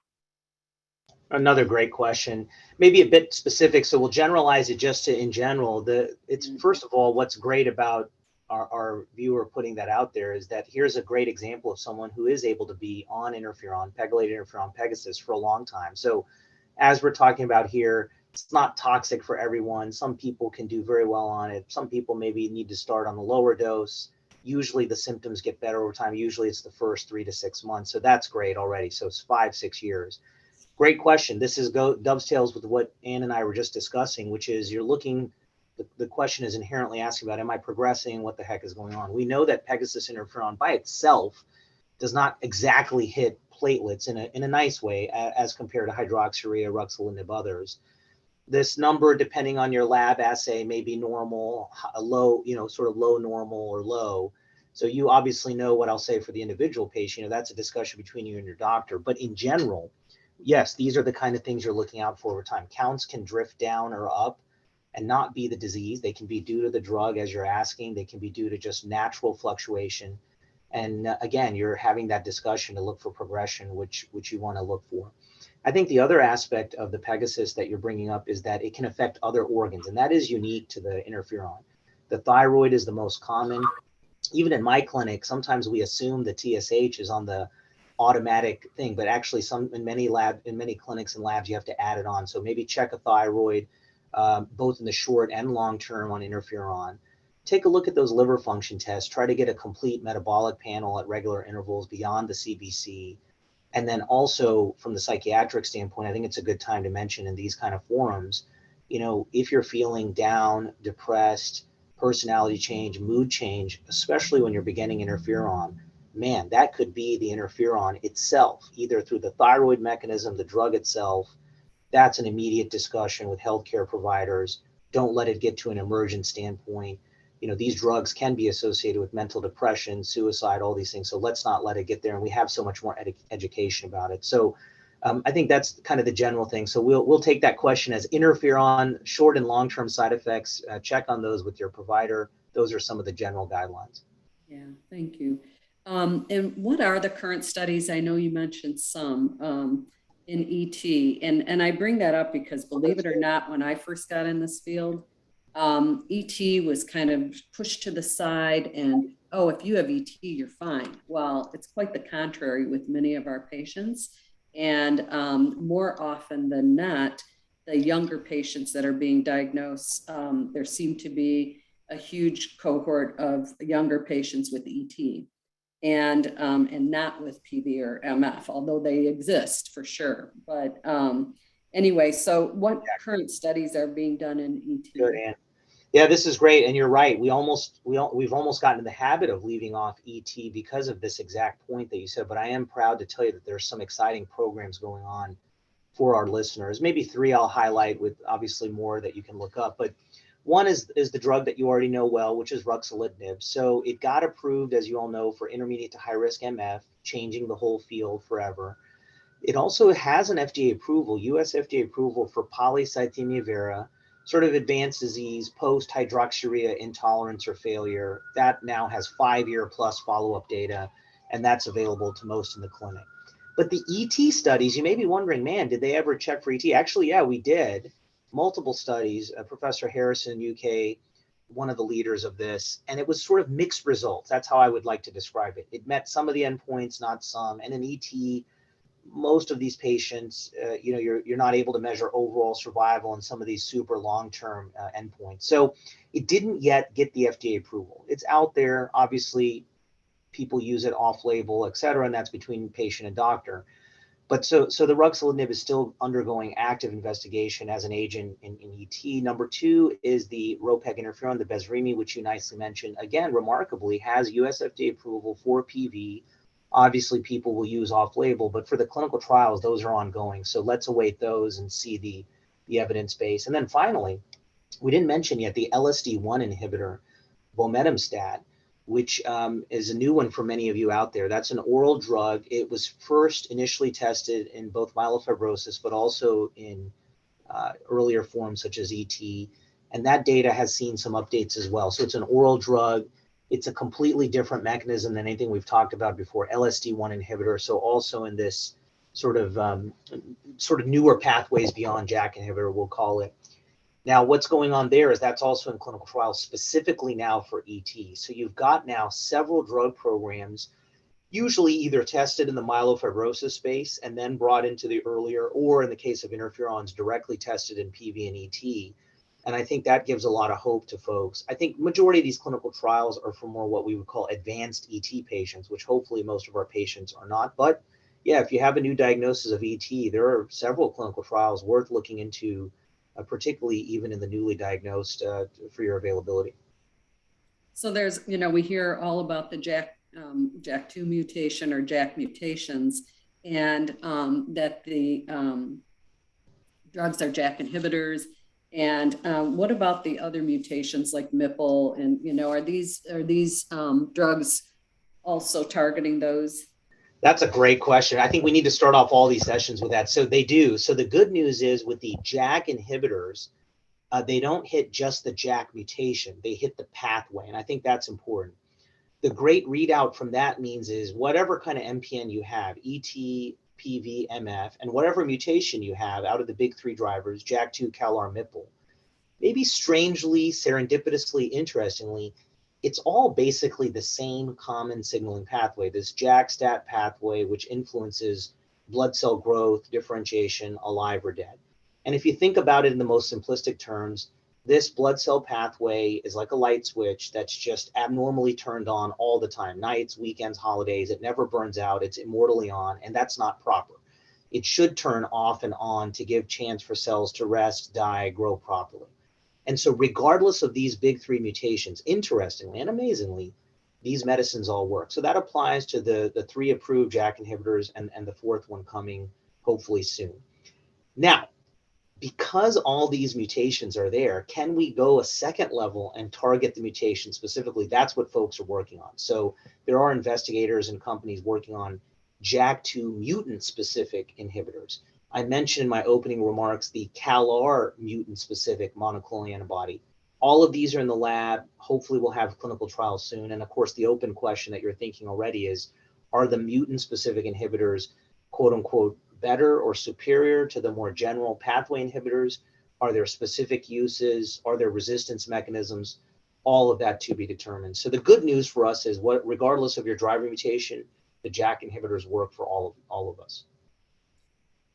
Another great question, maybe a bit specific. So we'll generalize it just to in general. It's first of all, what's great about our viewer putting that out there is that here's a great example of someone who is able to be on interferon, pegylated interferon Pegasus for a long time. So as we're talking about here, it's not toxic for everyone. Some people can do very well on it. Some people maybe need to start on the lower dose. Usually the symptoms get better over time. Usually it's the first 3 to 6 months. So that's great already. So it's 5, 6 years. Great question. This dovetails with what Ann and I were just discussing, which is the question is inherently asking about, am I progressing? What the heck is going on? We know that Pegasus interferon by itself does not exactly hit platelets in a nice way as compared to hydroxyurea, ruxolitinib, others. This number, depending on your lab assay, may be normal, low, sort of low normal or low. So you obviously know what I'll say for the individual patient. That's a discussion between you and your doctor. But in general, yes, these are the kind of things you're looking out for over time. Counts can drift down or up and not be the disease. They can be due to the drug, as you're asking. They can be due to just natural fluctuation. And again, you're having that discussion to look for progression, which you want to look for. I think the other aspect of the Pegasus that you're bringing up is that it can affect other organs, and that is unique to the interferon. The thyroid is the most common. Even in my clinic, sometimes we assume the TSH is on the automatic thing, but actually in many clinics and labs, you have to add it on. So maybe check a thyroid, both in the short and long term on interferon. Take a look at those liver function tests. Try to get a complete metabolic panel at regular intervals beyond the CBC. And then also from the psychiatric standpoint, I think it's a good time to mention in these kind of forums, if you're feeling down, depressed, personality change, mood change, especially when you're beginning interferon, man, that could be the interferon itself, either through the thyroid mechanism, the drug itself. That's an immediate discussion with healthcare providers. Don't let it get to an emergent standpoint. These drugs can be associated with mental depression, suicide, all these things. So let's not let it get there. And we have so much more education about it. So I think that's kind of the general thing. So we'll take that question as interferon, short and long-term side effects. Check on those with your provider. Those are some of the general guidelines. Yeah, thank you. And what are the current studies? I know you mentioned some in ET, and I bring that up because, believe it or not, when I first got in this field, ET was kind of pushed to the side, and oh, if you have ET, you're fine. Well, it's quite the contrary with many of our patients, and more often than not, the younger patients that are being diagnosed, there seem to be a huge cohort of younger patients with ET, and not with PV or MF, although they exist for sure. But anyway, so what current studies are being done in ET? Good, Ann. Yeah, this is great, and you're right. We've almost gotten in the habit of leaving off ET because of this exact point that you said. But I am proud to tell you that there's some exciting programs going on for our listeners. Maybe 3 I'll highlight, with obviously more that you can look up. But one is the drug that you already know well, which is ruxolitinib. So it got approved, as you all know, for intermediate to high risk MF, changing the whole field forever. It also has an FDA approval, US FDA approval, for polycythemia vera, sort of advanced disease, post-hydroxyurea intolerance or failure. That now has 5-year plus follow-up data, and that's available to most in the clinic. But the ET studies, you may be wondering, man, did they ever check for ET? Actually, yeah, we did. Multiple studies. Professor Harrison, UK, one of the leaders of this, and it was sort of mixed results. That's how I would like to describe it. It met some of the endpoints, not some. And in ET, most of these patients, you're not able to measure overall survival in some of these super long-term endpoints. So it didn't yet get the FDA approval. It's out there. Obviously, people use it off-label, et cetera, and that's between patient and doctor. But so the ruxolitinib is still undergoing active investigation as an agent in ET. Number 2 is the ropeg interferon, the Bezremi, which you nicely mentioned. Again, remarkably, has US FDA approval for PV. Obviously, people will use off-label, but for the clinical trials, those are ongoing. So let's await those and see the evidence base. And then finally, we didn't mention yet the LSD1 inhibitor, bomedemstat, which is a new one for many of you out there. That's an oral drug. It was first initially tested in both myelofibrosis, but also in earlier forms such as ET. And that data has seen some updates as well. So it's an oral drug. It's a completely different mechanism than anything we've talked about before, LSD1 inhibitor. So also in this sort of newer pathways beyond JAK inhibitor, we'll call it. Now, what's going on there is that's also in clinical trials specifically now for ET. So you've got now several drug programs, usually either tested in the myelofibrosis space and then brought into the earlier, or in the case of interferons, directly tested in PV and ET. And I think that gives a lot of hope to folks. I think majority of these clinical trials are for more what we would call advanced ET patients, which hopefully most of our patients are not. But yeah, if you have a new diagnosis of ET, there are several clinical trials worth looking into, particularly even in the newly diagnosed, for your availability. So there's, we hear all about the JAK2 mutation or JAK mutations, and that the drugs are JAK inhibitors. And what about the other mutations like MIPL? And are these drugs also targeting those? That's a great question. I think we need to start off all these sessions with that. So they do. So the good news is with the JAK inhibitors, they don't hit just the JAK mutation, they hit the pathway. And I think that's important. The great readout from that means is whatever kind of MPN you have, ET, PV, MF, and whatever mutation you have out of the big three drivers, JAK2, CALR, MIPL, maybe strangely, serendipitously, interestingly, it's all basically the same common signaling pathway, this JAK-STAT pathway, which influences blood cell growth, differentiation, alive or dead. And if you think about it in the most simplistic terms, this blood cell pathway is like a light switch that's just abnormally turned on all the time, nights, weekends, holidays. It never burns out. It's immortally on, and that's not proper. It should turn off and on to give chance for cells to rest, die, grow properly. And so regardless of these big three mutations, interestingly and amazingly, these medicines all work. So that applies to the three approved JAK inhibitors and the fourth one coming hopefully soon. Now, because all these mutations are there, can we go a second level and target the mutation specifically? That's what folks are working on. So there are investigators and companies working on JAK2 mutant specific inhibitors. I mentioned in my opening remarks the CALR mutant specific monoclonal antibody. All of these are in the lab. Hopefully we'll have clinical trials soon. And of course, the open question that you're thinking already is, are the mutant specific inhibitors, quote unquote, better or superior to the more general pathway inhibitors? Are there specific uses? Are there resistance mechanisms? All of that to be determined. So the good news for us is, regardless of your driver mutation, the JAK inhibitors work for all of us.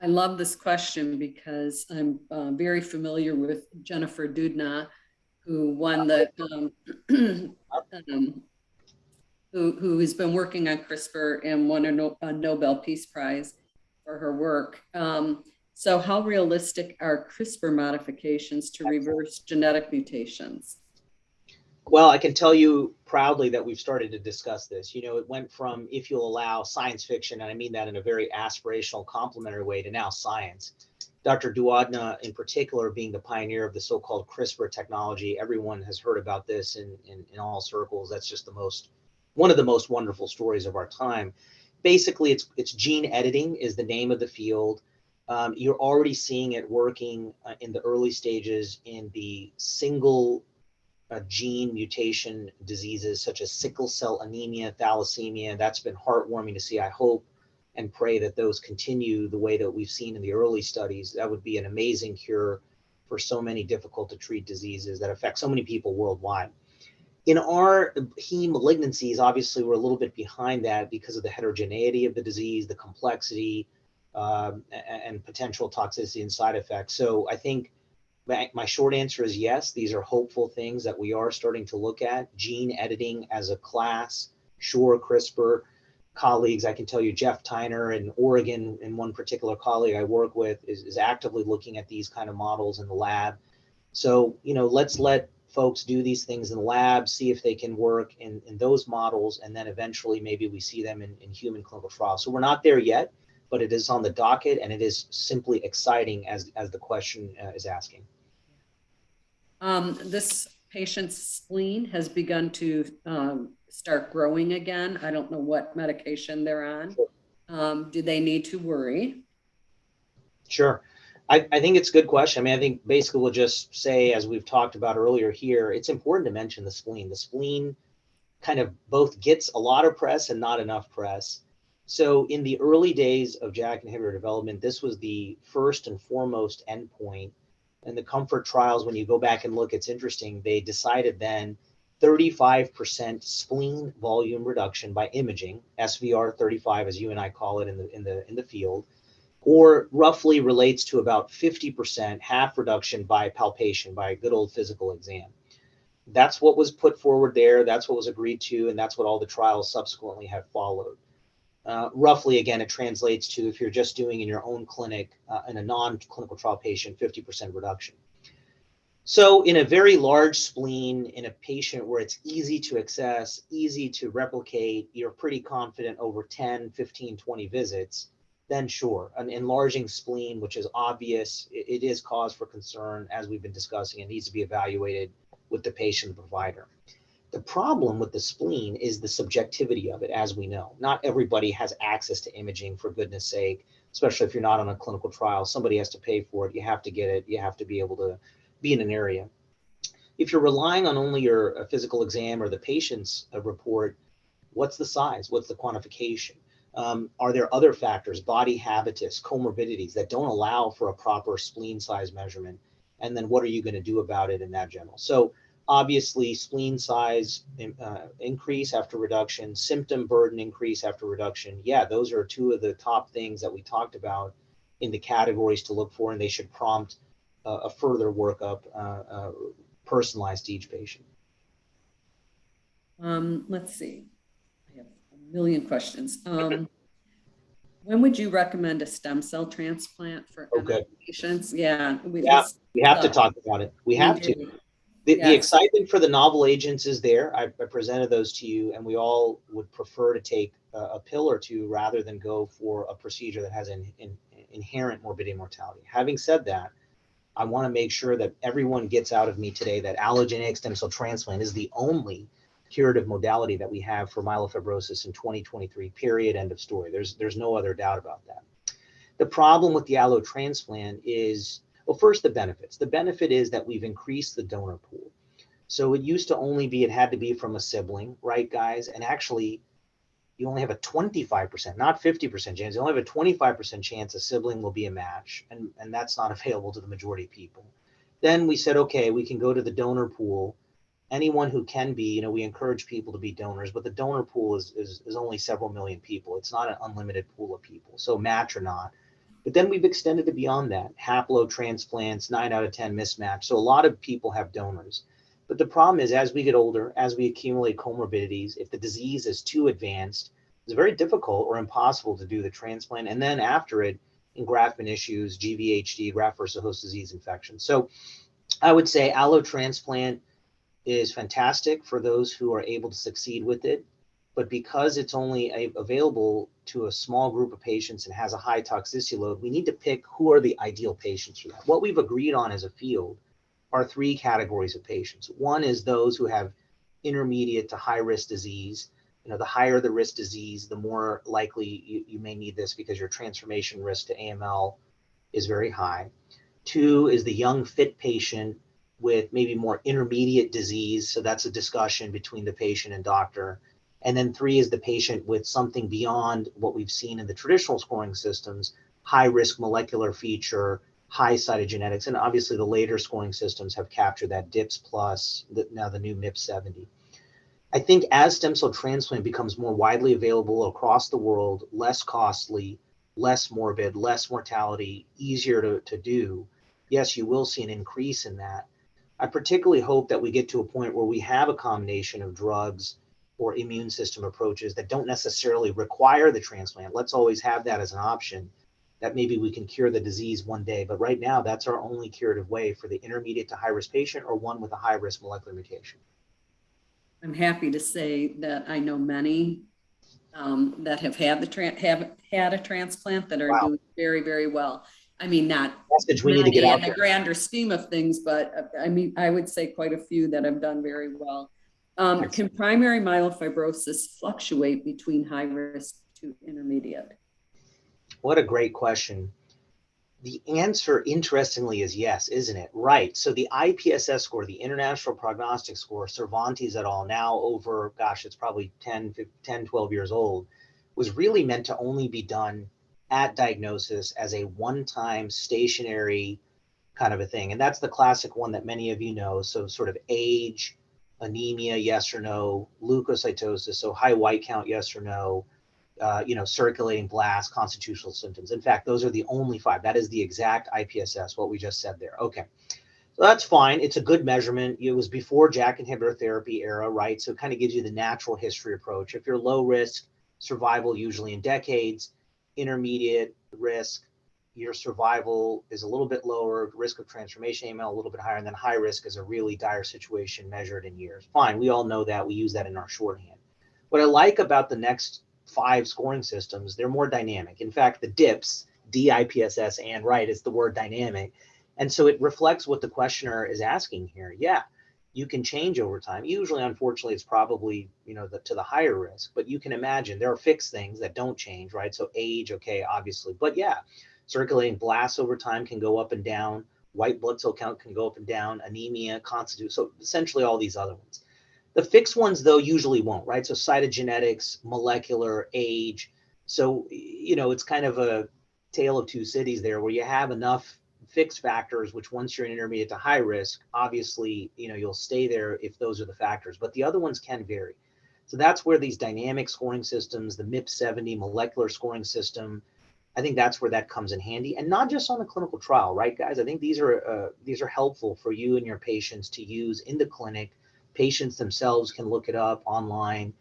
I love this question because I'm very familiar with Jennifer Doudna, who won the who has been working on CRISPR and won a Nobel Peace Prize for her work. So how realistic are CRISPR modifications to reverse genetic mutations? Well, I can tell you proudly that we've started to discuss this. It went from, if you'll allow, science fiction, and I mean that in a very aspirational, complimentary way, to now science. Dr. Doudna, in particular, being the pioneer of the so-called CRISPR technology, everyone has heard about this in all circles. That's just one of the most wonderful stories of our time. Basically, it's gene editing is the name of the field. You're already seeing it working in the early stages in the single gene mutation diseases such as sickle cell anemia, thalassemia. That's been heartwarming to see. I hope and pray that those continue the way that we've seen in the early studies. That would be an amazing cure for so many difficult to treat diseases that affect so many people worldwide. In our heme malignancies, obviously, we're a little bit behind that because of the heterogeneity of the disease, the complexity, and potential toxicity and side effects. So I think my short answer is yes, these are hopeful things that we are starting to look at. Gene editing as a class, sure, CRISPR colleagues, I can tell you Jeff Tyner in Oregon, and one particular colleague I work with is actively looking at these kind of models in the lab. So, let's let folks do these things in the lab, see if they can work in those models, and then eventually maybe we see them in human clinical trials. So we're not there yet, but it is on the docket, and it is simply exciting as the question is asking. This patient's spleen has begun to start growing again. I don't know what medication they're on. Sure. Do they need to worry? Sure. I think it's a good question. I mean, I think basically we'll just say, as we've talked about earlier here, it's important to mention the spleen. The spleen kind of both gets a lot of press and not enough press. So in the early days of JAK inhibitor development, this was the first and foremost endpoint. And the COMFORT trials, when you go back and look, it's interesting. They decided then 35% spleen volume reduction by imaging, SVR 35, as you and I call it in the field. or roughly relates to about 50%, half reduction by palpation, by a good old physical exam. That's what was put forward there. That's what was agreed to, and that's what all the trials subsequently have followed. Roughly, again, it translates to, if you're just doing in your own clinic in a non-clinical trial patient, 50% reduction. So in a very large spleen, in a patient where it's easy to access, easy to replicate, you're pretty confident over 10, 15, 20 visits, then sure. An enlarging spleen, which is obvious, it is cause for concern, as we've been discussing. It needs to be evaluated with the patient and provider. The problem with the spleen is the subjectivity of it, as we know. Not everybody has access to imaging, for goodness sake, especially if you're not on a clinical trial. Somebody has to pay for it. You have to get it. You have to be able to be in an area. If you're relying on only your physical exam or the patient's report, what's the size? What's the quantification? Are there other factors, body habitus, comorbidities that don't allow for a proper spleen size measurement? And then what are you going to do about it in that general? So obviously, spleen size increase after reduction, symptom burden increase after reduction. Yeah, those are two of the top things that we talked about in the categories to look for, and they should prompt a further workup personalized to each patient. Let's see. I have a million questions. When would you recommend a stem cell transplant for patients? Yeah, we have to talk about it. We have to. The excitement for the novel agents is there. I presented those to you, and we all would prefer to take a pill or two rather than go for a procedure that has an inherent morbidity and mortality. Having said that, I want to make sure that everyone gets out of me today that allogeneic stem cell transplant is the only curative modality that we have for myelofibrosis in 2023, period, end of story. There's no other doubt about that. The problem with the allo transplant is, well, first, the benefits. The benefit is that we've increased the donor pool. So it used to only be, it had to be from a sibling, right, guys? And actually, you only have a 25%, not 50% chance. You only have a 25% chance a sibling will be a match, and that's not available to the majority of people. Then we said, okay, we can go to the donor pool. Anyone who can be, we encourage people to be donors, but the donor pool is only several million people. It's not an unlimited pool of people, so match or not. But then we've extended it beyond that. Haplo transplants, 9 out of 10 mismatch. So a lot of people have donors. But the problem is, as we get older, as we accumulate comorbidities, if the disease is too advanced, it's very difficult or impossible to do the transplant. And then after it, engraftment issues, GVHD, graft versus host disease infection. So I would say allo transplant is fantastic for those who are able to succeed with it. But because it's only available to a small group of patients and has a high toxicity load, we need to pick who are the ideal patients for that. What we've agreed on as a field are 3 categories of patients. One is those who have intermediate to high risk disease. The higher the risk disease, the more likely you may need this because your transformation risk to AML is very high. 2 is the young fit patient with maybe more intermediate disease. So that's a discussion between the patient and doctor. And then 3 is the patient with something beyond what we've seen in the traditional scoring systems, high risk molecular feature, high cytogenetics. And obviously the later scoring systems have captured that DIPS plus, now the new MIP70. I think as stem cell transplant becomes more widely available across the world, less costly, less morbid, less mortality, easier to do, yes, you will see an increase in that. I particularly hope that we get to a point where we have a combination of drugs or immune system approaches that don't necessarily require the transplant. Let's always have that as an option, that maybe we can cure the disease one day. But right now, that's our only curative way for the intermediate to high risk patient or one with a high risk molecular mutation. I'm happy to say that I know many that have had a transplant that are doing very, very well. I mean, not message we need to get out in the grander scheme of things, but I mean, I would say quite a few that have done very well. Can primary myelofibrosis fluctuate between high risk to intermediate? What a great question. The answer, interestingly, is yes, isn't it? Right. So the IPSS score, the International Prognostic Score, Cervantes et al., now over, gosh, it's probably 10, 12 years old, was really meant to only be done at diagnosis as a one-time stationary kind of a thing. And that's the classic one that many of you know. So sort of age, anemia, yes or no, leukocytosis, so high white count, yes or no, circulating blast, constitutional symptoms. In fact, those are the only 5. That is the exact IPSS, what we just said there. Okay. So that's fine. It's a good measurement. It was before JAK inhibitor therapy era, right? So it kind of gives you the natural history approach. If you're low risk, survival usually in decades, intermediate risk, your survival is a little bit lower, risk of transformation AML a little bit higher, and then high risk is a really dire situation measured in years. Fine, we all know that. We use that in our shorthand. What I like about the next 5 scoring systems, they're more dynamic. In fact, the DIPS, DIPSS and right, is the word dynamic. And so it reflects what the questioner is asking here. Yeah, you can change over time. Usually, unfortunately, it's probably, to the higher risk, but you can imagine there are fixed things that don't change, right? So age, okay, obviously, but yeah, circulating blasts over time can go up and down. White blood cell count can go up and down, anemia, constitute. So essentially all these other ones. The fixed ones, though, usually won't, right? So cytogenetics, molecular, age. So, it's kind of a tale of 2 cities there where you have enough fixed factors, which once you're in intermediate to high risk, obviously, you'll stay there if those are the factors, but the other ones can vary. So that's where these dynamic scoring systems, the MIP70 molecular scoring system, I think that's where that comes in handy, and not just on the clinical trial, right, guys? I think these are helpful for you and your patients to use in the clinic. Patients themselves can look it up online.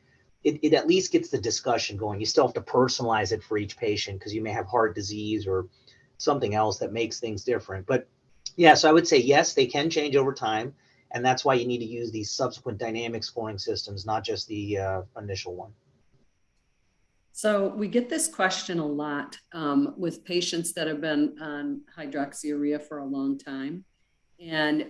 It at least gets the discussion going. You still have to personalize it for each patient because you may have heart disease or something else that makes things different. But yeah, so I would say yes, they can change over time, and that's why you need to use these subsequent dynamic scoring systems, not just the initial one. So we get this question a lot with patients that have been on hydroxyurea for a long time. And,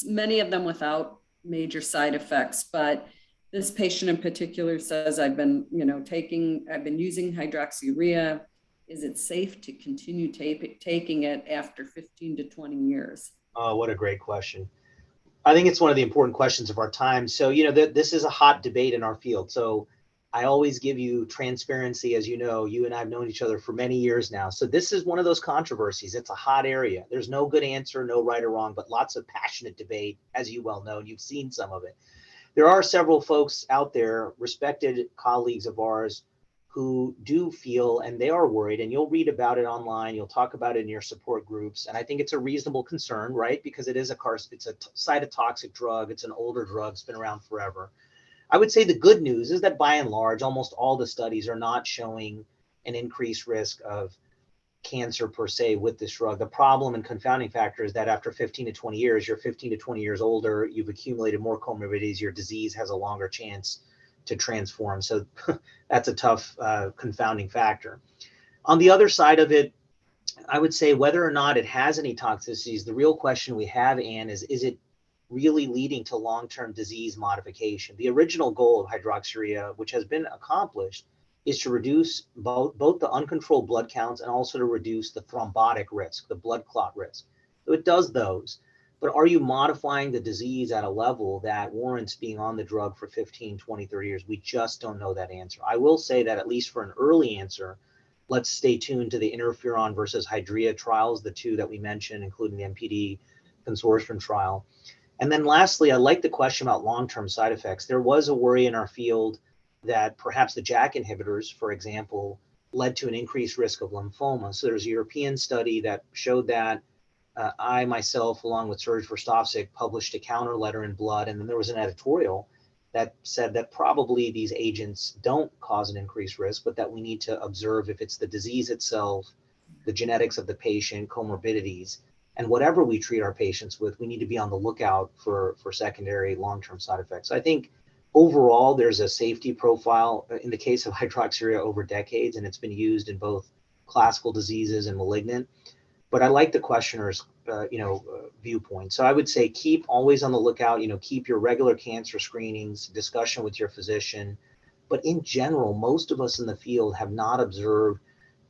many of them without major side effects, but this patient in particular says, I've been using hydroxyurea. Is it safe to continue taking it after 15 to 20 years? Oh, what a great question. I think it's one of the important questions of our time. So, this is a hot debate in our field. So I always give you transparency. As you know, you and I have known each other for many years now. So this is one of those controversies. It's a hot area. There's no good answer, no right or wrong, but lots of passionate debate, as you well know, and you've seen some of it. There are several folks out there, respected colleagues of ours, who do feel, and they are worried, and you'll read about it online, you'll talk about it in your support groups, and I think it's a reasonable concern, right? Because it's a cytotoxic drug, it's an older drug, it's been around forever. I would say the good news is that by and large, almost all the studies are not showing an increased risk of cancer per se with this drug. The problem and confounding factor is that after 15 to 20 years, you're 15 to 20 years older, you've accumulated more comorbidities, your disease has a longer chance to transform. So that's a tough confounding factor. On the other side of it, I would say whether or not it has any toxicities, the real question we have, Anne, is it really leading to long-term disease modification? The original goal of hydroxyurea, which has been accomplished, is to reduce both the uncontrolled blood counts and also to reduce the thrombotic risk, the blood clot risk. So it does those. But are you modifying the disease at a level that warrants being on the drug for 15, 20, 30 years? We just don't know that answer. I will say that at least for an early answer, let's stay tuned to the interferon versus hydrea trials, the 2 that we mentioned, including the MPD consortium trial. And then lastly, I like the question about long-term side effects. There was a worry in our field that perhaps the JAK inhibitors, for example, led to an increased risk of lymphoma. So there's a European study that showed that. I myself, along with Serge Verstovsek, published a counter letter in Blood, and then there was an editorial that said that probably these agents don't cause an increased risk, but that we need to observe if it's the disease itself, the genetics of the patient, comorbidities, and whatever we treat our patients with, we need to be on the lookout for secondary long-term side effects. I think overall, there's a safety profile in the case of hydroxyurea over decades, and it's been used in both classical diseases and malignant. But I like the questioner's, viewpoint. So I would say keep always on the lookout. Keep your regular cancer screenings, discussion with your physician. But in general, most of us in the field have not observed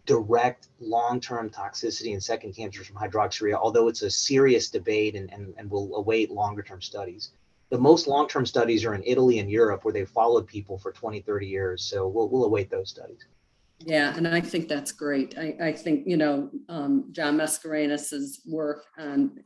direct long-term toxicity in second cancers from hydroxyurea, although it's a serious debate and will await longer-term studies. The most long-term studies are in Italy and Europe, where they've followed people for 20, 30 years. So we'll await those studies. Yeah, and I think that's great. I think, John Mascarenhas's work on,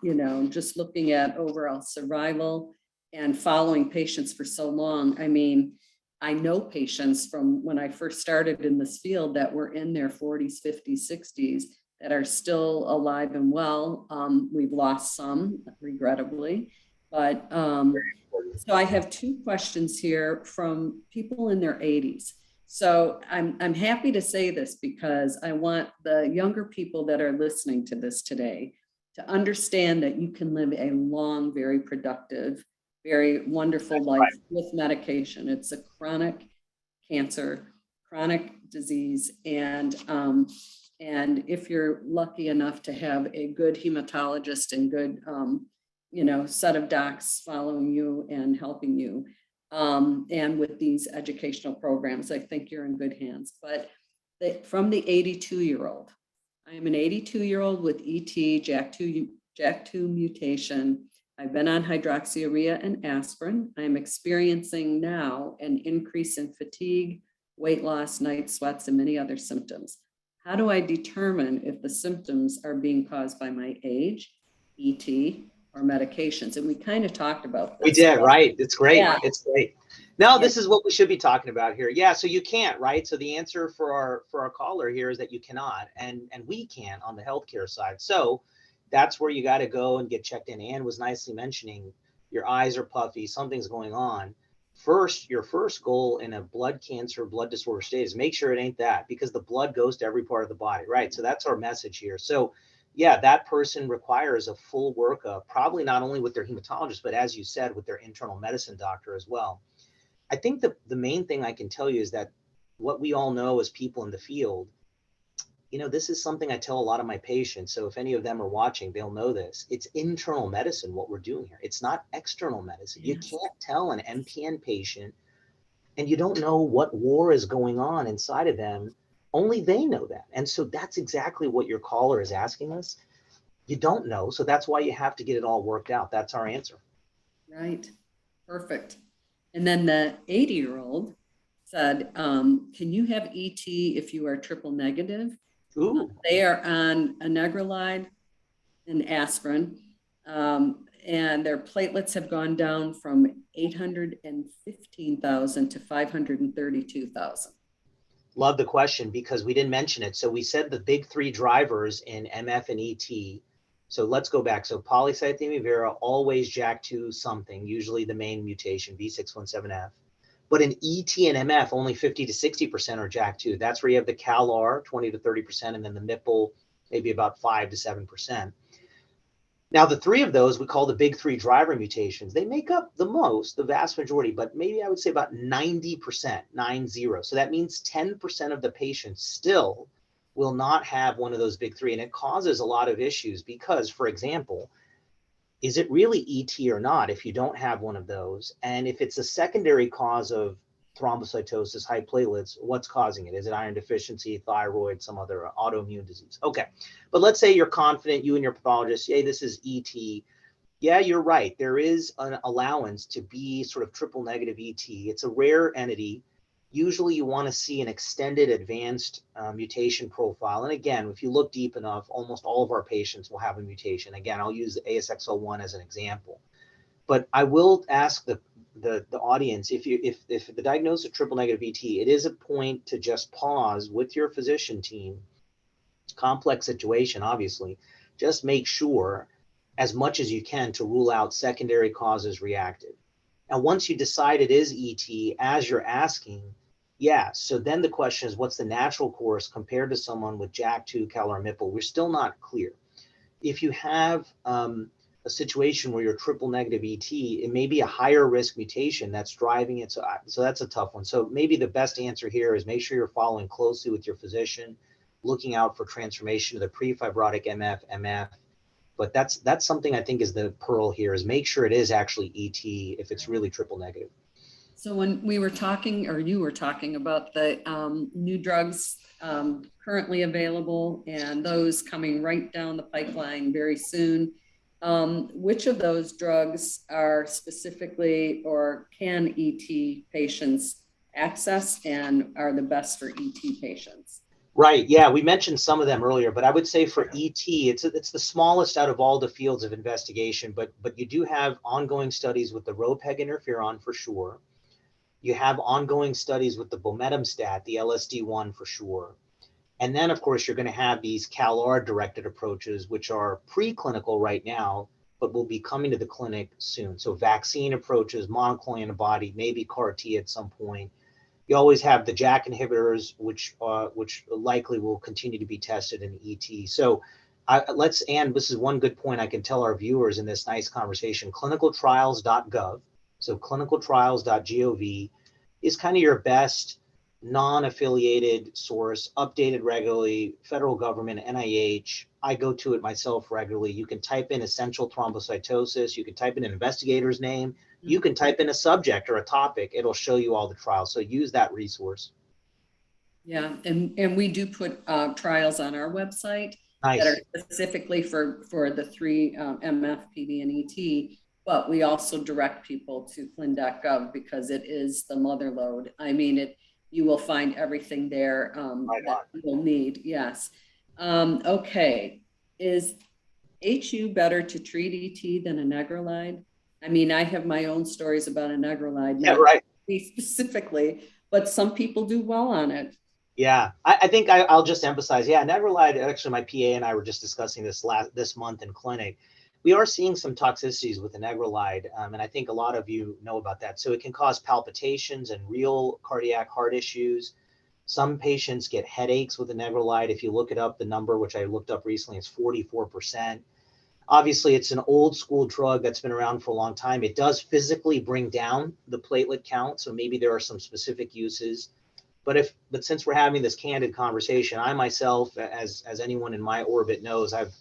just looking at overall survival and following patients for so long. I mean, I know patients from when I first started in this field that were in their 40s, 50s, 60s that are still alive and well. We've lost some, regrettably, but so I have two questions here from people in their 80s. So I'm happy to say this because I want the younger people that are listening to this today to understand that you can live a long, very productive, very wonderful life with medication. It's a chronic cancer, chronic disease, and if you're lucky enough to have a good hematologist and good set of docs following you and helping you, and with these educational programs, I think you're in good hands. But from the 82-year-old, I am an 82-year-old with ET, JAK2 mutation. I've been on hydroxyurea and aspirin. I'm experiencing now an increase in fatigue, weight loss, night sweats, and many other symptoms. How do I determine if the symptoms are being caused by my age, ET, or medications? And we kind of talked about this. We did, right? It's great. Yeah. It's great. No, this is what we should be talking about here. Yeah, so you can't, right? So the answer for our caller here is that you cannot, and we can on the healthcare side. So that's where you got to go and get checked in. Ann was nicely mentioning your eyes are puffy, something's going on. First, your first goal in a blood cancer, blood disorder state is make sure it ain't that, because the blood goes to every part of the body, right? So that's our message here. So yeah, that person requires a full workup, probably not only with their hematologist, but as you said, with their internal medicine doctor as well. I think the main thing I can tell you is that what we all know as people in the field, this is something I tell a lot of my patients. So if any of them are watching, they'll know this. It's internal medicine, what we're doing here. It's not external medicine. Yes. You can't tell an MPN patient, and you don't know what war is going on inside of them. Only they know that. And so that's exactly what your caller is asking us. You don't know. So that's why you have to get it all worked out. That's our answer. Right. Perfect. And then the 80-year-old said, can you have ET if you are triple negative? They are on anagrelide and aspirin, and their platelets have gone down from 815,000 to 532,000. Love the question, because we didn't mention it. So we said the big three drivers in MF and ET. So let's go back. So polycythemia vera, always JAK2 something, usually the main mutation, V617F. But in ET and MF, only 50 to 60% are JAK2. That's where you have the CALR, 20 to 30%, and then the MPL, maybe about 5 to 7%. Now, the three of those we call the big three driver mutations. They make up the vast majority, but maybe I would say about 90%, 90. So that means 10% of the patients still will not have one of those big three. And it causes a lot of issues because, for example, is it really ET or not if you don't have one of those? And if it's a secondary cause of thrombocytosis, high platelets, what's causing it? Is it iron deficiency, thyroid, some other autoimmune disease? Okay, but let's say you're confident, you and your pathologist, hey, this is ET. Yeah, you're right. There is an allowance to be sort of triple negative ET. It's a rare entity. Usually you want to see an extended advanced mutation profile. And again, if you look deep enough, almost all of our patients will have a mutation. Again, I'll use the ASXL1 as an example. But I will ask the audience, if the diagnosis of triple negative ET, it is a point to just pause with your physician team. Complex situation, obviously. Just make sure as much as you can to rule out secondary causes reactive. And once you decide it is ET, as you're asking, yeah, so then the question is, what's the natural course compared to someone with JAK2, CALR, MPL? We're still not clear. If you have a situation where you're triple negative ET, it may be a higher risk mutation that's driving it. So that's a tough one. So maybe the best answer here is make sure you're following closely with your physician, looking out for transformation to the pre-fibrotic MF. But that's something I think is the pearl here, is make sure it is actually ET if it's really triple negative. So when we were talking, or you were talking about the new drugs currently available and those coming right down the pipeline very soon, which of those drugs are specifically, or can ET patients access and are the best for ET patients? Right. Yeah, we mentioned some of them earlier, but I would say for ET, it's the smallest out of all the fields of investigation. But you do have ongoing studies with the Ropeg interferon for sure. You have ongoing studies with the bomedemstat, the LSD1 for sure. And then, of course, you're going to have these CALR-directed approaches, which are preclinical right now, but will be coming to the clinic soon. So vaccine approaches, monoclonal antibody, maybe CAR T at some point. You always have the JAK inhibitors, which likely will continue to be tested in ET. So and this is one good point I can tell our viewers in this nice conversation, clinicaltrials.gov. So clinicaltrials.gov is kind of your best non-affiliated source, updated regularly, federal government, NIH. I go to it myself regularly. You can type in essential thrombocytosis. You can type in an investigator's name. You can type in a subject or a topic. It'll show you all the trials. So use that resource. Yeah, and we do put trials on our website Nice. that are specifically for the three MF, PD, and ET, but we also direct people to clin.gov because it is the mother lode. I mean, you will find everything there that you'll need. Yes. Okay. Is HU better to treat ET than anagrelide? I mean, I have my own stories about anagrelide, not specifically, but some people do well on it. Yeah, I think I'll just emphasize, anagrelide, actually my PA and I were just discussing this month in clinic. We are seeing some toxicities with anagrelide, and I think a lot of you know about that. So it can cause palpitations and real cardiac heart issues. Some patients get headaches with anagrelide. If you look it up, the number, which I looked up recently, is 44%. Obviously, it's an old school drug that's been around for a long time. It does physically bring down the platelet count, so maybe there are some specific uses. But since we're having this candid conversation, I myself, as anyone in my orbit knows, I've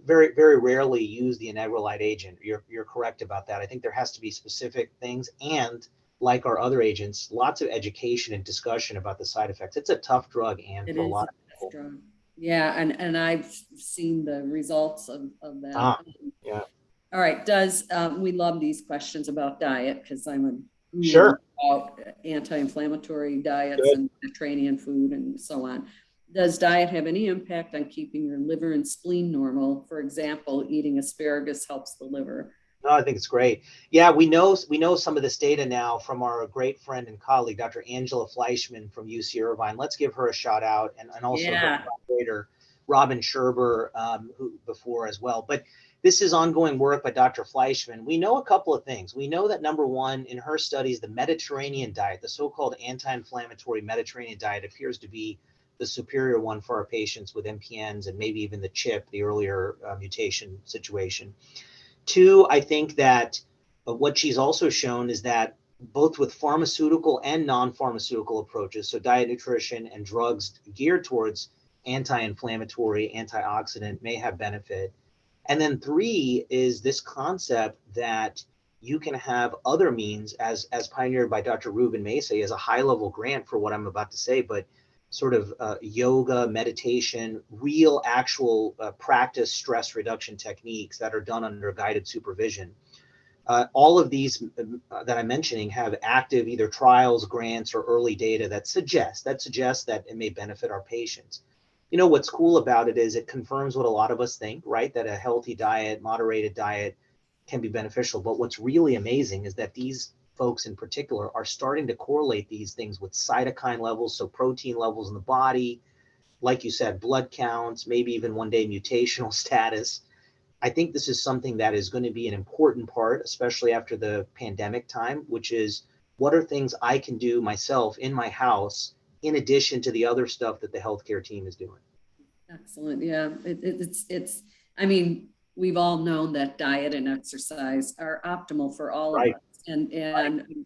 very, very rarely used the anagrelide agent. You're correct about that. I think there has to be specific things, and like our other agents, lots of education and discussion about the side effects. It's a tough drug, and for a lot of people. Drug. Yeah, and I've seen the results of that. Yeah. All right. We love these questions about diet because I'm a about anti-inflammatory diets and Mediterranean food and so on. Does diet have any impact on keeping your liver and spleen normal? For example, eating asparagus helps the liver. No, I think it's great. Yeah, we know some of this data now from our great friend and colleague, Dr. Angela Fleischman from UC Irvine. Let's give her a shout out, and also her collaborator, Robin Scherber, who before as well. But this is ongoing work by Dr. Fleischman. We know a couple of things. We know that number one, in her studies, the Mediterranean diet, the so-called anti-inflammatory Mediterranean diet, appears to be the superior one for our patients with MPNs and maybe even the CHIP, the earlier mutation situation. Two, I think that what she's also shown is that both with pharmaceutical and non-pharmaceutical approaches, so diet, nutrition, and drugs geared towards anti-inflammatory, antioxidant may have benefit. And then three is this concept that you can have other means, as pioneered by Dr. Ruben Mesa, as a high-level grant for what I'm about to say, but sort of yoga, meditation, real actual practice stress reduction techniques that are done under guided supervision. All of these that I'm mentioning have active either trials, grants, or early data that suggests that it may benefit our patients. You know, what's cool about it is it confirms what a lot of us think, right? That a healthy diet, moderated diet can be beneficial. But what's really amazing is that these folks in particular are starting to correlate these things with cytokine levels, so protein levels in the body, like you said, blood counts, maybe even one day mutational status. I think this is something that is going to be an important part, especially after the pandemic time, which is what are things I can do myself in my house in addition to the other stuff that the healthcare team is doing. Excellent. Yeah, it's, I mean, we've all known that diet and exercise are optimal for all of us. And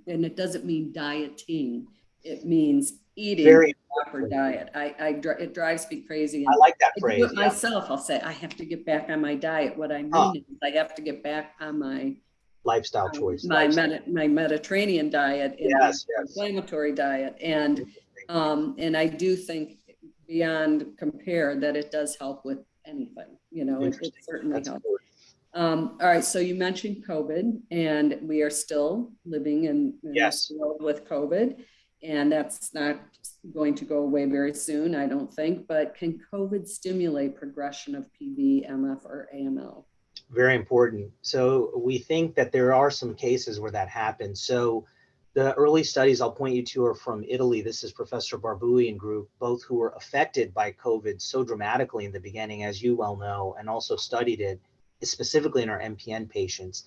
it doesn't mean dieting. It means eating a proper diet. It drives me crazy. And I like that phrase. I do it myself. I'll say, I have to get back on my diet. What I mean is I have to get back on my lifestyle choice, my Mediterranean diet and my inflammatory diet. And I do think beyond compare that it does help with anything, you know, it certainly helps. All right, so you mentioned COVID, and we are still living in this world with COVID, and that's not going to go away very soon, I don't think, but can COVID stimulate progression of PV, MF, or AML? Very important. So we think that there are some cases where that happens. So The early studies I'll point you to are from Italy. This is Professor Barbui and group, both who were affected by COVID so dramatically in the beginning, as you well know, and also studied it specifically in our MPN patients.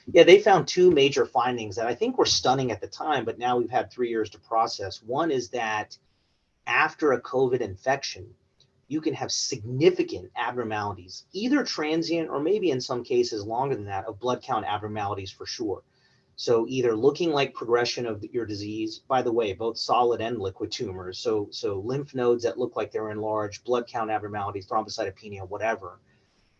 Yeah, they found two major findings that I think were stunning at the time, but now we've had 3 years to process. One is that after a COVID infection, you can have significant abnormalities, either transient or maybe in some cases longer than that, of blood count abnormalities for sure. So either looking like progression of your disease, by the way, both solid and liquid tumors. So lymph nodes that look like they're enlarged, blood count abnormalities, thrombocytopenia, whatever.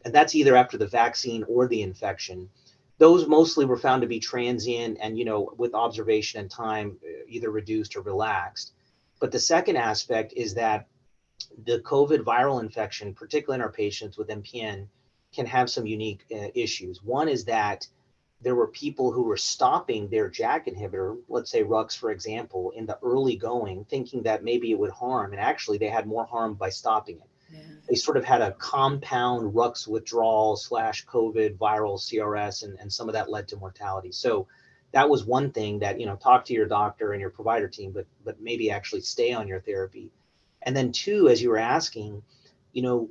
And that's either after the vaccine or the infection. Those mostly were found to be transient and, with observation and time, either reduced or relaxed. But the second aspect is that the COVID viral infection, particularly in our patients with MPN, can have some unique issues. One is that there were people who were stopping their JAK inhibitor, let's say Rux, for example, in the early going, thinking that maybe it would harm. And actually, they had more harm by stopping it. Yeah. They sort of had a compound Rux withdrawal / COVID viral CRS, and some of that led to mortality. So that was one thing that, talk to your doctor and your provider team, but maybe actually stay on your therapy. And then two, as you were asking, you know,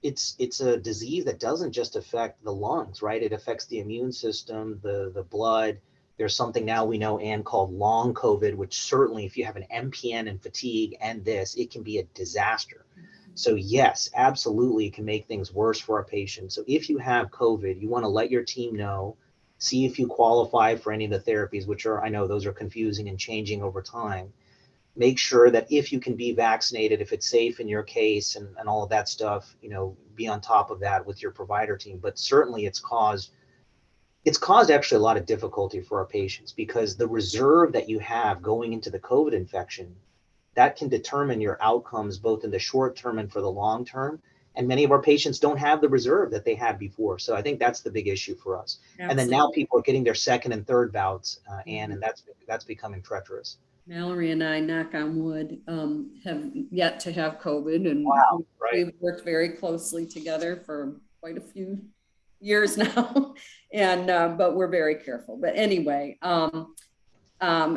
it's a disease that doesn't just affect the lungs, right? It affects the immune system, the blood. There's something now we know, Anne, called long COVID, which certainly if you have an MPN and fatigue and this, it can be a disaster. So yes, absolutely, it can make things worse for our patients. So if you have COVID, you want to let your team know, see if you qualify for any of the therapies, which are, I know those are confusing and changing over time. Make sure that if you can be vaccinated, if it's safe in your case and all of that stuff, be on top of that with your provider team. But certainly it's caused actually a lot of difficulty for our patients because the reserve that you have going into the COVID infection, that can determine your outcomes both in the short term and for the long term. And many of our patients don't have the reserve that they had before. So I think that's the big issue for us. Absolutely. And then now people are getting their second and third bouts, Anne, and that's becoming treacherous. Mallory and I, knock on wood, have yet to have COVID, and wow, right. we've worked very closely together for quite a few years now, and but we're very careful. But anyway,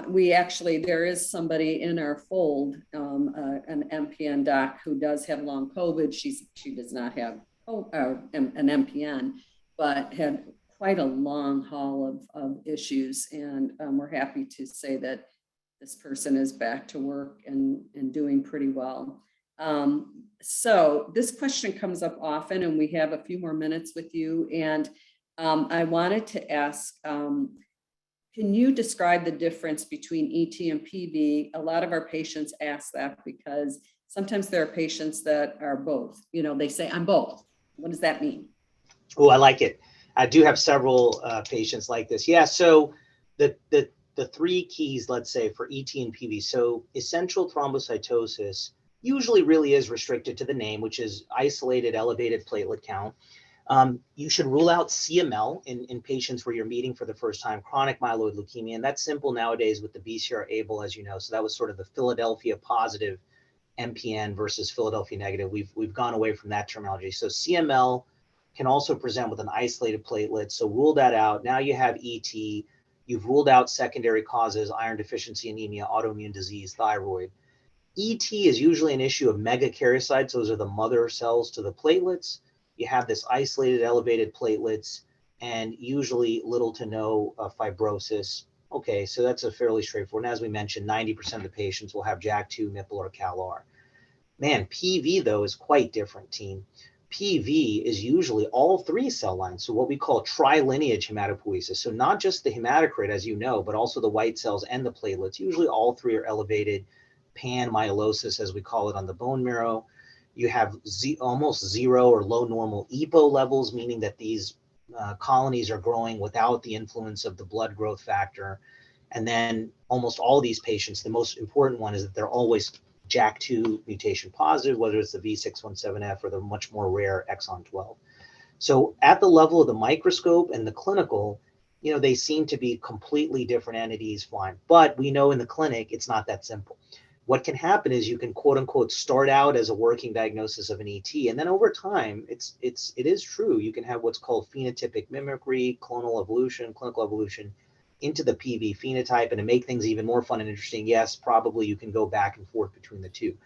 we actually, there is somebody in our fold, an MPN doc who does have long COVID. She does not have an MPN, but had quite a long haul of issues, and we're happy to say that this person is back to work and doing pretty well. So this question comes up often, and we have a few more minutes with you. And I wanted to ask, can you describe the difference between ET and PV? A lot of our patients ask that because sometimes there are patients that are both. They say, I'm both. What does that mean? Oh, I like it. I do have several patients like this. Yeah, so the three keys, let's say, for ET and PV. So essential thrombocytosis usually really is restricted to the name, which is isolated elevated platelet count. You should rule out CML in patients where you're meeting for the first time, chronic myeloid leukemia. And that's simple nowadays with the BCR-ABL, as you know. So that was sort of the Philadelphia positive MPN versus Philadelphia negative. We've gone away from that terminology. So CML can also present with an isolated platelet. So rule that out. Now you have ET. You've ruled out secondary causes, iron deficiency anemia, autoimmune disease, thyroid. ET is usually an issue of megakaryocytes. Those are the mother cells to the platelets. You have this isolated elevated platelets and usually little to no fibrosis. Okay, so that's a fairly straightforward. And as we mentioned, 90% of the patients will have JAK2, MPL, or CALR. Man, PV though is quite different, team. PV is usually all three cell lines. So what we call trilineage hematopoiesis. So not just the hematocrit, as you know, but also the white cells and the platelets. Usually all three are elevated. Pan-myelosis, as we call it, on the bone marrow. You have almost zero or low normal EPO levels, meaning that these colonies are growing without the influence of the blood growth factor. And then almost all these patients, the most important one is that they're always JAK2 mutation positive, whether it's the V617F or the much more rare exon 12. So at the level of the microscope and the clinical, they seem to be completely different entities fine. But we know in the clinic, it's not that simple. What can happen is you can quote unquote start out as a working diagnosis of an ET. And then over time, it is true. You can have what's called phenotypic mimicry, clonal evolution, clinical evolution. into the PV phenotype. And to make things even more fun and interesting, yes, probably you can go back and forth between the two.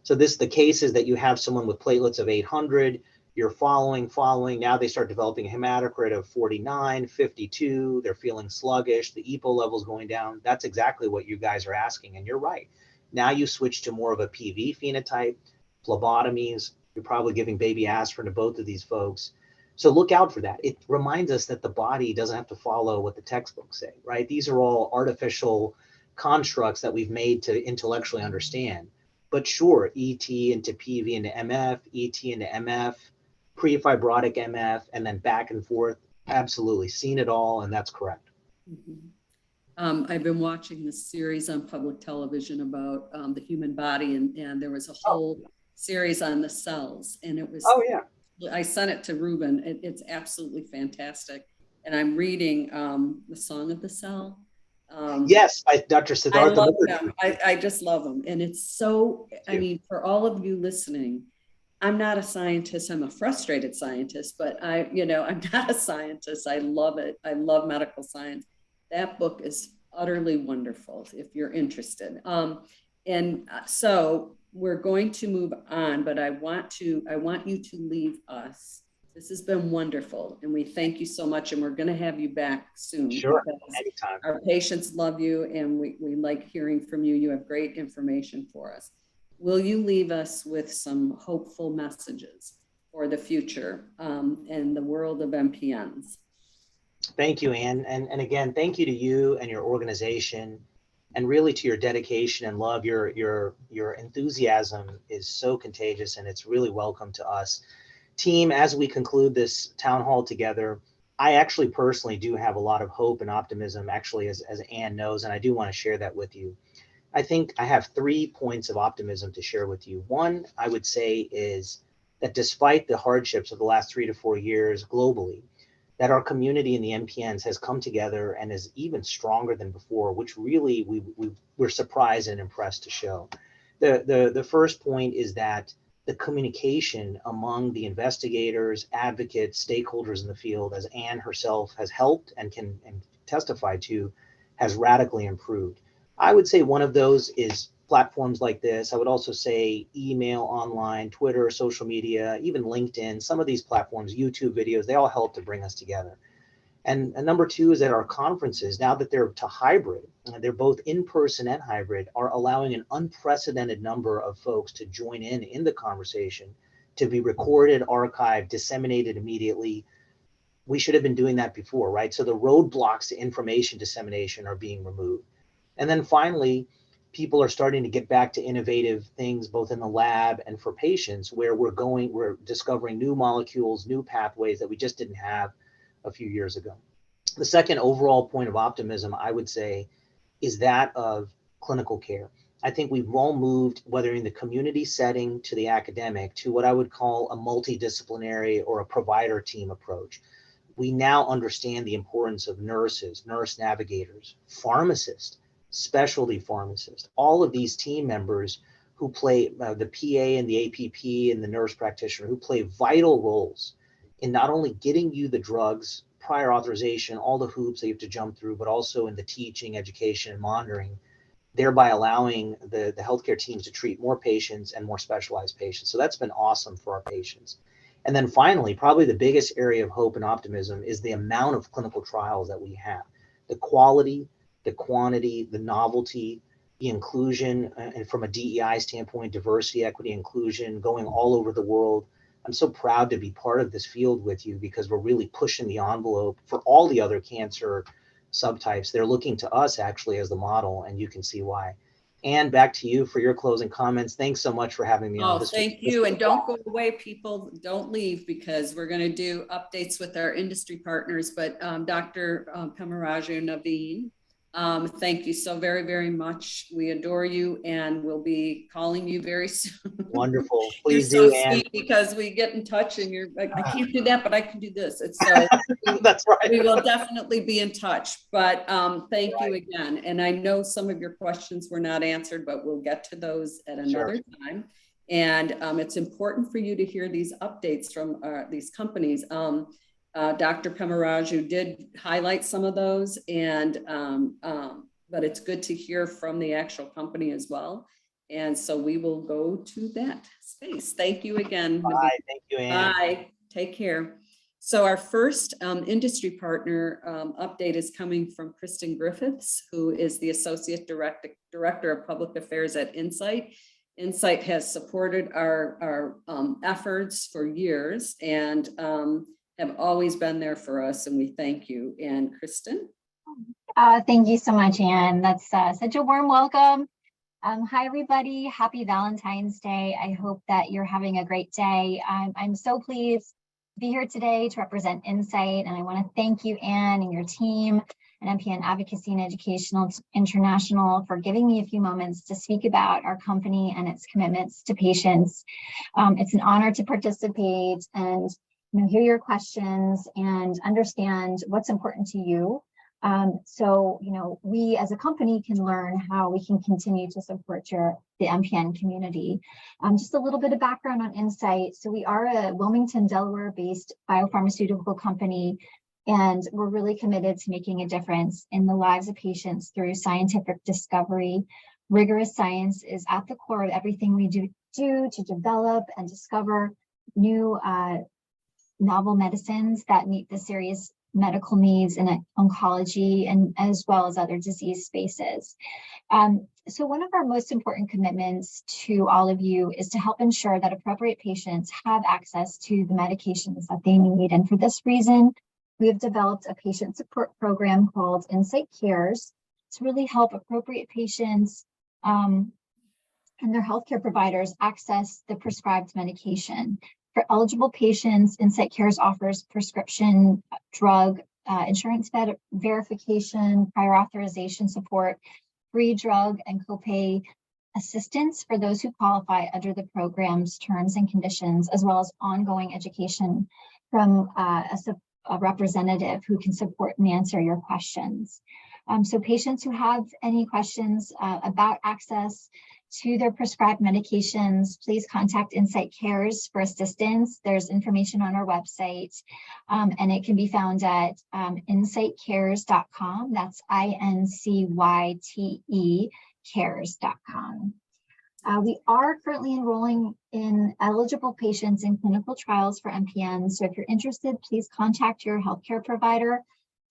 So the case is that you have someone with platelets of 800, you're following, now they start developing a hematocrit of 49, 52, they're feeling sluggish, the EPO level's going down. That's exactly what you guys are asking, and you're right. Now you switch to more of a PV phenotype, phlebotomies, you're probably giving baby aspirin to both of these folks. So look out for that. It reminds us that the body doesn't have to follow what the textbooks say, right? These are all artificial constructs that we've made to intellectually understand. But sure, ET into PV into MF, ET into MF, pre-fibrotic MF, and then back and forth. Absolutely, seen it all, and that's correct. Mhm. I've been watching this series on public television about the human body, and there was a whole series on the cells, and it was, Oh yeah. I sent it to Ruben. It's absolutely fantastic. And I'm reading The Song of the Cell. Yes, by Dr. I Siddhartha love Mukherjee. them. I just love them. And it's so, I mean, for all of you listening, I'm not a scientist. I'm a frustrated scientist, but I'm not a scientist. I love it. I love medical science. That book is utterly wonderful if you're interested. So we're going to move on, but I want you to leave us. This has been wonderful, and we thank you so much, and we're going to have you back soon. Sure, anytime. Our patients love you, and we like hearing from you. You have great information for us. Will you leave us with some hopeful messages for the future and the world of MPNs? Thank you, Anne. And again, thank you to you and your organization, and really to your dedication and love. Your enthusiasm is so contagious, and it's really welcome to us. Team, as we conclude this town hall together, I actually personally do have a lot of hope and optimism, actually, as Anne knows, and I do want to share that with you. I think I have 3 points of optimism to share with you. One, I would say, is that despite the hardships of the last 3 to 4 years globally, that our community in the MPNs has come together and is even stronger than before, which really we're surprised and impressed to show. The first point is that the communication among the investigators, advocates, stakeholders in the field, as Anne herself has helped and can testify to, has radically improved. I would say one of those is platforms like this. I would also say email, online, Twitter, social media, even LinkedIn. Some of these platforms, YouTube videos, they all help to bring us together. And number 2 is that our conferences, now that they're to hybrid, they're both in-person and hybrid, are allowing an unprecedented number of folks to join in the conversation, to be recorded, archived, disseminated immediately. We should have been doing that before, right? So the roadblocks to information dissemination are being removed. And then finally, people are starting to get back to innovative things, both in the lab and for patients, where we're discovering new molecules, new pathways that we just didn't have a few years ago. The second overall point of optimism, I would say, is that of clinical care. I think we've all moved, whether in the community setting to the academic, to what I would call a multidisciplinary or a provider team approach. We now understand the importance of nurses, nurse navigators, pharmacists, specialty pharmacists, all of these team members who play the PA and the APP and the nurse practitioner, who play vital roles in not only getting you the drugs, prior authorization, all the hoops that you have to jump through, but also in the teaching, education, and monitoring, thereby allowing the healthcare teams to treat more patients and more specialized patients. So that's been awesome for our patients. And then finally, probably the biggest area of hope and optimism is the amount of clinical trials that we have. The quality, the quantity, the novelty, the inclusion, and from a DEI standpoint, diversity, equity, inclusion, going all over the world. I'm so proud to be part of this field with you, because we're really pushing the envelope for all the other cancer subtypes. They're looking to us actually as the model, and you can see why. Anne, back to you for your closing comments. Thanks so much for having me on. Thank you. And don't go away, people. Don't leave, because we're going to do updates with our industry partners. But Dr. Pemmaraju, Naveen, thank you so very, very much. We adore you, and we'll be calling you very soon. Wonderful. Please you're do, so Anne. sweet, because we get in touch and you're like, I can't do that, but I can do this. It's so that's right. We will definitely be in touch, but thank you again. And I know some of your questions were not answered, but we'll get to those at another time. And it's important for you to hear these updates from these companies. Dr. Pemmaraju did highlight some of those, and but it's good to hear from the actual company as well. And so we will go to that space. Thank you again. Bye. Thank you, Ann. Bye. Take care. So our first industry partner update is coming from Kristen Griffiths, who is the Associate Director of Public Affairs at Insight. Insight has supported our efforts for years and have always been there for us, and we thank you. And Kristen? Thank you so much, Ann. That's such a warm welcome. Hi, everybody. Happy Valentine's Day. I hope that you're having a great day. I'm so pleased to be here today to represent Insight, and I want to thank you, Ann, and your team and MPN Advocacy and Education International for giving me a few moments to speak about our company and its commitments to patients. It's an honor to participate and hear your questions and understand what's important to you. So we as a company can learn how we can continue to support the MPN community. Just a little bit of background on Insight. So we are a Wilmington, Delaware-based biopharmaceutical company, and we're really committed to making a difference in the lives of patients through scientific discovery. Rigorous science is at the core of everything we do to develop and discover new novel medicines that meet the serious medical needs in oncology and as well as other disease spaces. So one of our most important commitments to all of you is to help ensure that appropriate patients have access to the medications that they need. And for this reason, we have developed a patient support program called Insight Cares to really help appropriate patients and their healthcare providers access the prescribed medication. For eligible patients, Insight Cares offers prescription drug insurance verification, prior authorization support, free drug and copay assistance for those who qualify under the program's terms and conditions, as well as ongoing education from a representative who can support and answer your questions. So patients who have any questions about access to their prescribed medications, please contact Insight Cares for assistance. There's information on our website, and it can be found at insightcares.com. That's INCYTE cares.com. We are currently enrolling in eligible patients in clinical trials for MPNs. So if you're interested, please contact your healthcare provider.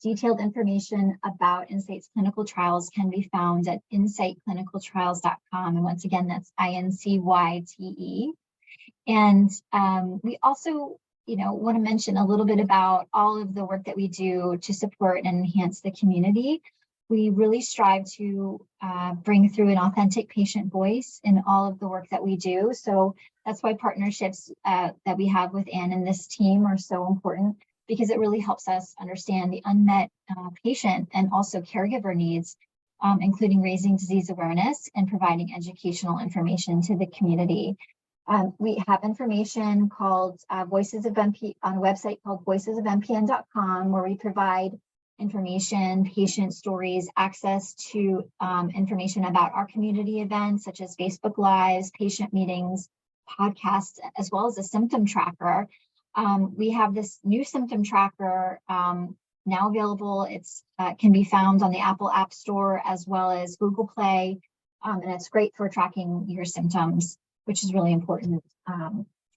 Detailed information about Insight's clinical trials can be found at insightclinicaltrials.com. And once again, that's INCYTE. And we also, want to mention a little bit about all of the work that we do to support and enhance the community. We really strive to bring through an authentic patient voice in all of the work that we do. So that's why partnerships that we have with Ann and this team are so important, because it really helps us understand the unmet patient and also caregiver needs, including raising disease awareness and providing educational information to the community. We have information called Voices of MP on a website called voicesofmpn.com, where we provide information, patient stories, access to information about our community events, such as Facebook Lives, patient meetings, podcasts, as well as a symptom tracker. We have this new symptom tracker now available. It's can be found on the Apple App Store as well as Google Play, and it's great for tracking your symptoms, which is really important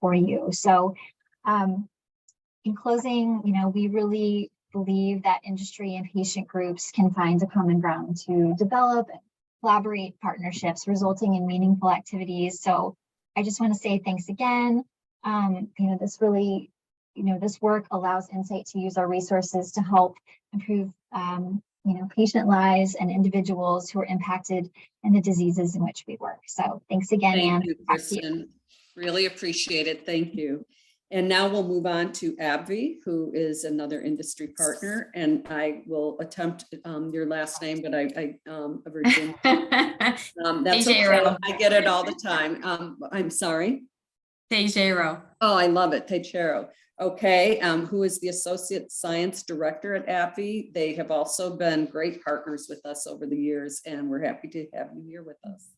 for you. So in closing, we really believe that industry and patient groups can find a common ground to develop and collaborate partnerships resulting in meaningful activities. So I just want to say thanks again. This really, this work allows Insight to use our resources to help improve, patient lives and individuals who are impacted in the diseases in which we work. So thanks again, Ann. Thank you, Kristen. Really appreciate it. Thank you. And now we'll move on to AbbVie, who is another industry partner. And I will attempt your last name, but Virginia. That's okay. I get it all the time. I'm sorry. Tejero. Oh, I love it. Tejero. Okay. Who is the Associate Science Director at AbbVie. They have also been great partners with us over the years, and we're happy to have you here with us.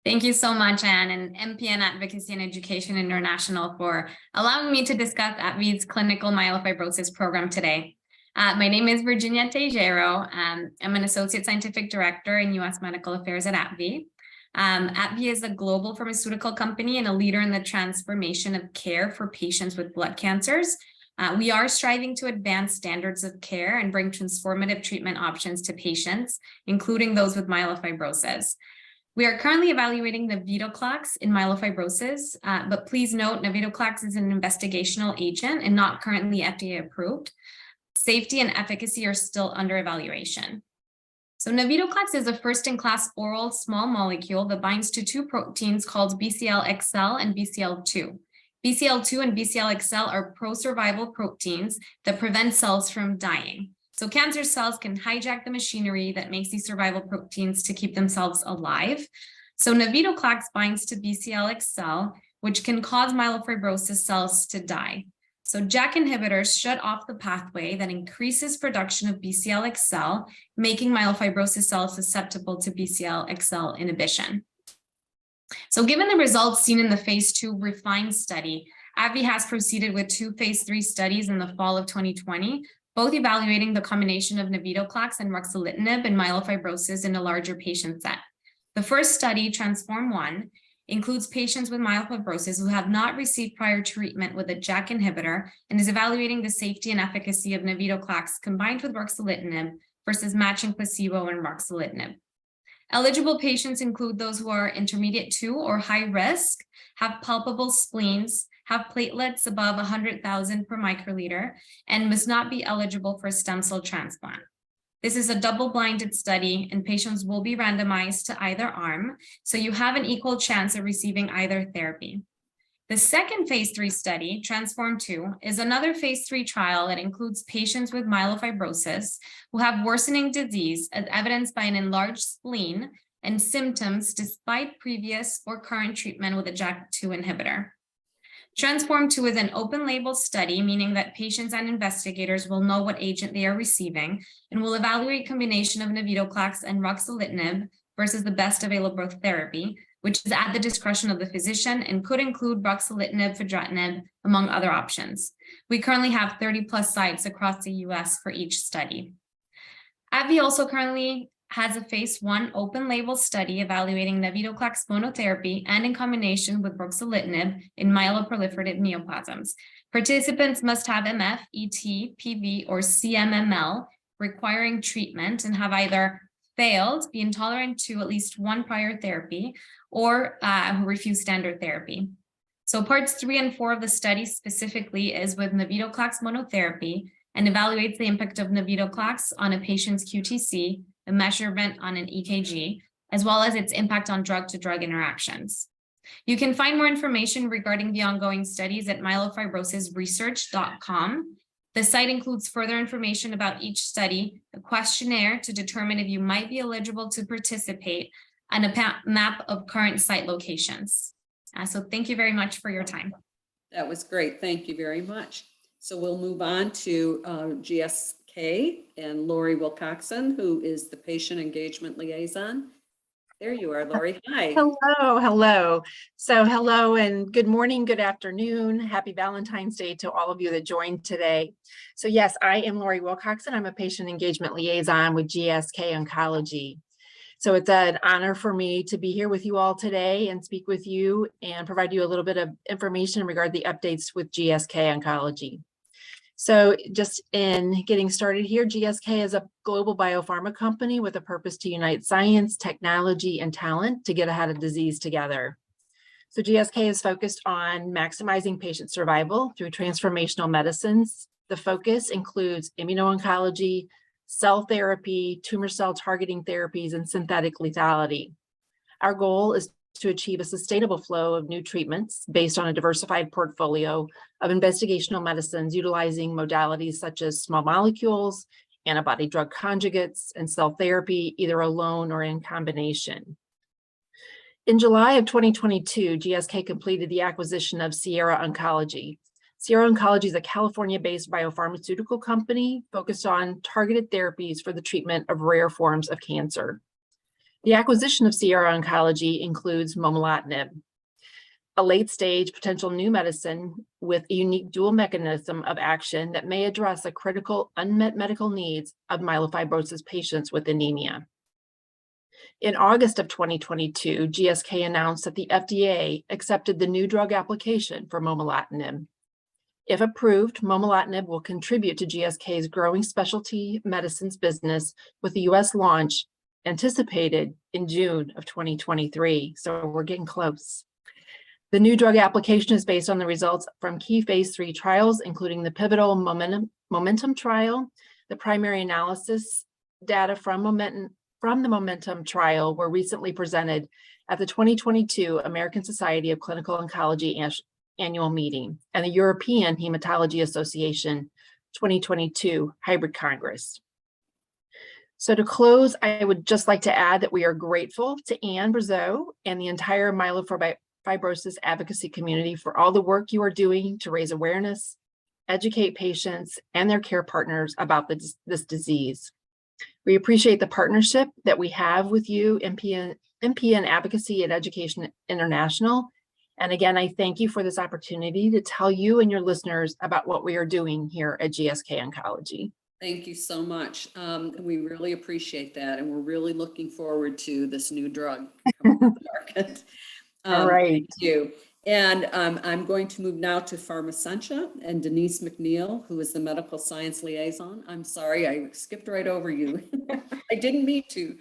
Thank you so much, Anne, and MPN Advocacy and Education International for allowing me to discuss AbbVie's clinical myelofibrosis program today. My name is Virginia Tejero. I'm an Associate Scientific Director in U.S. Medical Affairs at AbbVie. AbbVie is a global pharmaceutical company and a leader in the transformation of care for patients with blood cancers. We are striving to advance standards of care and bring transformative treatment options to patients, including those with myelofibrosis. We are currently evaluating navitoclax in myelofibrosis, but please note navitoclax is an investigational agent and not currently FDA approved. Safety and efficacy are still under evaluation. So navitoclax is a first-in-class oral small molecule that binds to two proteins called BCL-XL and BCL-2. BCL-2 and BCL-XL are pro-survival proteins that prevent cells from dying. So cancer cells can hijack the machinery that makes these survival proteins to keep themselves alive. So navitoclax binds to BCL-XL, which can cause myelofibrosis cells to die. So JAK inhibitors shut off the pathway that increases production of BCL-XL, making myelofibrosis cells susceptible to BCL-XL inhibition. So given the results seen in the phase 2 REFINE study, AbbVie has proceeded with 2 phase 3 studies in the fall of 2020, both evaluating the combination of navitoclax and ruxolitinib in myelofibrosis in a larger patient set. The first study, TRANSFORM-1, includes patients with myelofibrosis who have not received prior treatment with a JAK inhibitor and is evaluating the safety and efficacy of navitoclax combined with ruxolitinib versus matching placebo and ruxolitinib. Eligible patients include those who are intermediate 2 or high risk, have palpable spleens, have platelets above 100,000 per microliter, and must not be eligible for stem cell transplant. This is a double-blinded study, and patients will be randomized to either arm, so you have an equal chance of receiving either therapy. The second phase 3 study, TRANSFORM-2, is another phase 3 trial that includes patients with myelofibrosis who have worsening disease as evidenced by an enlarged spleen and symptoms despite previous or current treatment with a JAK2 inhibitor. TRANSFORM-2 is an open label study, meaning that patients and investigators will know what agent they are receiving and will evaluate combination of navitoclax and ruxolitinib versus the best available therapy, which is at the discretion of the physician and could include ruxolitinib, fedratinib, among other options. We currently have 30 plus sites across the US for each study. AbbVie also currently has a phase 1 open label study evaluating navitoclax monotherapy and in combination with ruxolitinib in myeloproliferative neoplasms. Participants must have MF, ET, PV, or CMML requiring treatment and have either failed, be intolerant to at least one prior therapy, or who refuse standard therapy. So parts 3 and 4 of the study specifically is with navitoclax monotherapy and evaluates the impact of navitoclax on a patient's QTc, a measurement on an EKG, as well as its impact on drug-to-drug interactions. You can find more information regarding the ongoing studies at myelofibrosisresearch.com. The site includes further information about each study, a questionnaire to determine if you might be eligible to participate, and a map of current site locations. So thank you very much for your time. That was great. Thank you very much. So we'll move on to GSK and Lori Wilcoxon, who is the patient engagement liaison. There you are, Lori. Hi. Hello, hello. So hello and good morning, good afternoon. Happy Valentine's Day to all of you that joined today. So yes, I am Lori Wilcoxon. I'm a patient engagement liaison with GSK Oncology. So it's an honor for me to be here with you all today and speak with you and provide you a little bit of information regarding the updates with GSK Oncology. So just in getting started here, GSK is a global biopharma company with a purpose to unite science, technology, and talent to get ahead of disease together. So GSK is focused on maximizing patient survival through transformational medicines. The focus includes immuno-oncology, cell therapy, tumor cell targeting therapies, and synthetic lethality. Our goal is to achieve a sustainable flow of new treatments based on a diversified portfolio of investigational medicines utilizing modalities such as small molecules, antibody drug conjugates, and cell therapy, either alone or in combination. In July of 2022, GSK completed the acquisition of Sierra Oncology. Sierra Oncology is a California-based biopharmaceutical company focused on targeted therapies for the treatment of rare forms of cancer. The acquisition of Sierra Oncology includes momelotinib, a late-stage potential new medicine with a unique dual mechanism of action that may address the critical unmet medical needs of myelofibrosis patients with anemia. In August of 2022, GSK announced that the FDA accepted the new drug application for momelotinib. If approved, momelotinib will contribute to GSK's growing specialty medicines business with the US launch anticipated in June of 2023. So we're getting close. The new drug application is based on the results from key phase 3 trials, including the pivotal momentum trial. The primary analysis data from the momentum trial were recently presented at the 2022 American Society of Clinical Oncology annual meeting and the European Hematology Association 2022 Hybrid Congress. So to close, I would just like to add that we are grateful to Anne Brazeau and the entire myelofibrosis advocacy community for all the work you are doing to raise awareness, educate patients and their care partners about this disease. We appreciate the partnership that we have with you, MPN Advocacy Education International. And again, I thank you for this opportunity to tell you and your listeners about what we are doing here at GSK Oncology. Thank you so much. We really appreciate that. And we're really looking forward to this new drug coming to the market. All right. Thank you. And I'm going to move now to Pharmacentia and Denise McNeil, who is the medical science liaison. I'm sorry, I skipped right over you. I didn't mean to.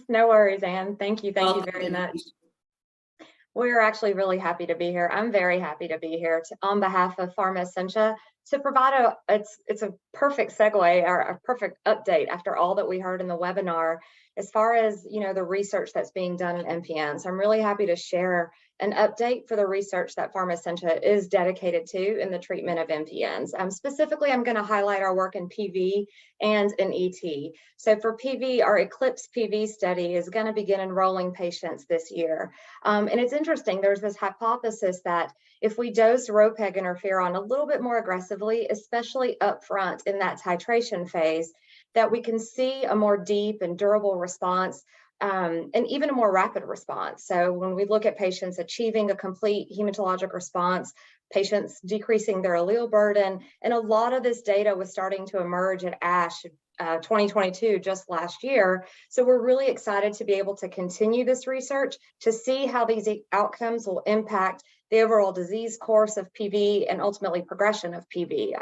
No worries, Anne. Thank you. Thank you Welcome, very Denise. much. We're actually really happy to be here. I'm very happy to be here on behalf of Pharmacentia to provide it's a perfect segue or a perfect update after all that we heard in the webinar as far as, the research that's being done in MPNs. So I'm really happy to share an update for the research that Pharmacentia is dedicated to in the treatment of MPNs. Specifically, I'm going to highlight our work in PV and in ET. So for PV, our Eclipse PV study is going to begin enrolling patients this year. And it's interesting, there's this hypothesis that if we dose ropeg interferon a little bit more aggressively, especially upfront in that titration phase, that we can see a more deep and durable response and even a more rapid response. So when we look at patients achieving a complete hematologic response, patients decreasing their allele burden, and a lot of this data was starting to emerge at ASH 2022, just last year. So we're really excited to be able to continue this research to see how these outcomes will impact the overall disease course of PV and ultimately progression of PV.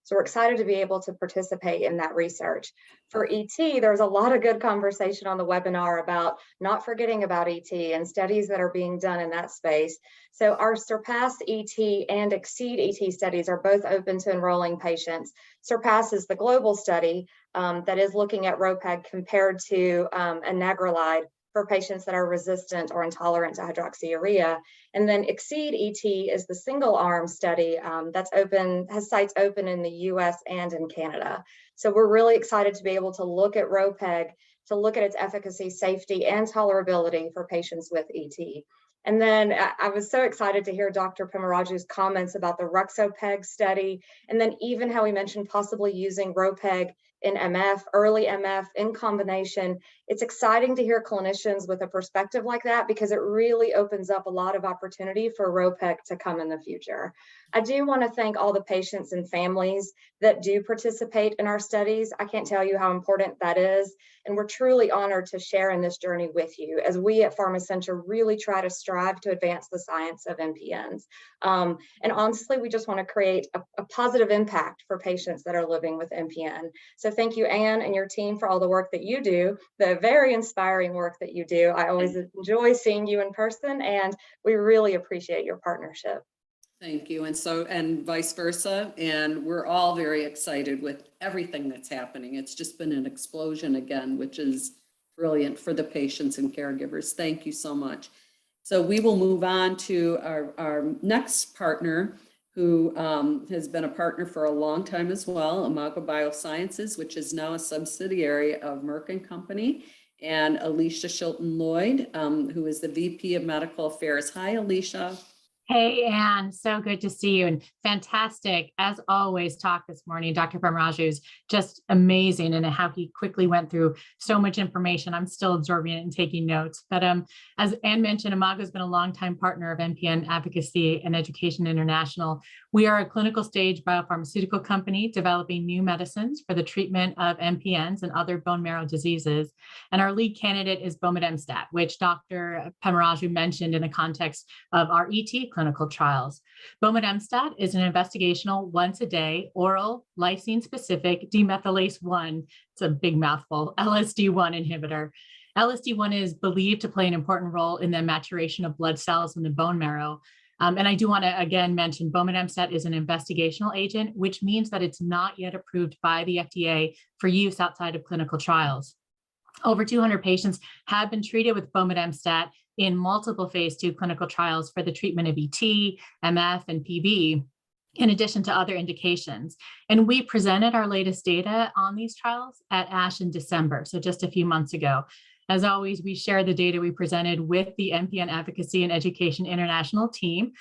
So we're excited to be able to participate in that research. For ET, there's a lot of good conversation on the webinar about not forgetting about ET and studies that are being done in that space. So our Surpass ET and Exceed ET studies are both open to enrolling patients. Surpass is the global study that is looking at ropeg compared to anagrelide for patients that are resistant or intolerant to hydroxyurea. And then Exceed ET is the single arm study that's open, has sites open in the US and in Canada. So we're really excited to be able to look at ropeg, to look at its efficacy, safety, and tolerability for patients with ET. And then I was so excited to hear Dr. Pemmaraju's comments about the Ruxopeg study, and then even how he mentioned possibly using ropeg in MF, early MF in combination. It's exciting to hear clinicians with a perspective like that because it really opens up a lot of opportunity for ropeg to come in the future. I do want to thank all the patients and families that do participate in our studies. I can't tell you how important that is. And we're truly honored to share in this journey with you as we at Pharmacentia really try to strive to advance the science of MPNs. And honestly, we just want to create a positive impact for patients that are living with MPN. So thank you, Anne, and your team for all the work that you do, the very inspiring work that you do. I always enjoy seeing you in person, and we really appreciate your partnership. Thank you. And vice versa. And we're all very excited with everything that's happening. It's just been an explosion again, which is brilliant for the patients and caregivers. Thank you so much. So we will move on to our next partner, who has been a partner for a long time as well, Imago Biosciences, which is now a subsidiary of Merck & Company, and Alicia Shilton Lloyd, who is the VP of Medical Affairs. Hi, Alicia. Hey, Anne, so good to see you and fantastic, as always, talk this morning. Dr. Pemmaraju is just amazing and how he quickly went through so much information. I'm still absorbing it and taking notes. But as Anne mentioned, Imago has been a longtime partner of MPN Advocacy and Education International. We are a clinical stage biopharmaceutical company developing new medicines for the treatment of MPNs and other bone marrow diseases. And our lead candidate is bomedemstat, which Dr. Pemmaraju mentioned in the context of our ET clinical trials. Bomedemstat is an investigational once-a-day oral lysine-specific demethylase 1, it's a big mouthful, LSD1 inhibitor. LSD1 is believed to play an important role in the maturation of blood cells in the bone marrow. And I do want to again mention bomedemstat is an investigational agent, which means that it's not yet approved by the FDA for use outside of clinical trials. Over 200 patients have been treated with bomedemstat in multiple phase 2 clinical trials for the treatment of ET, MF, and PV, in addition to other indications. And we presented our latest data on these trials at ASH in December, so just a few months ago. As always, we share the data we presented with the MPN Advocacy and Education International team,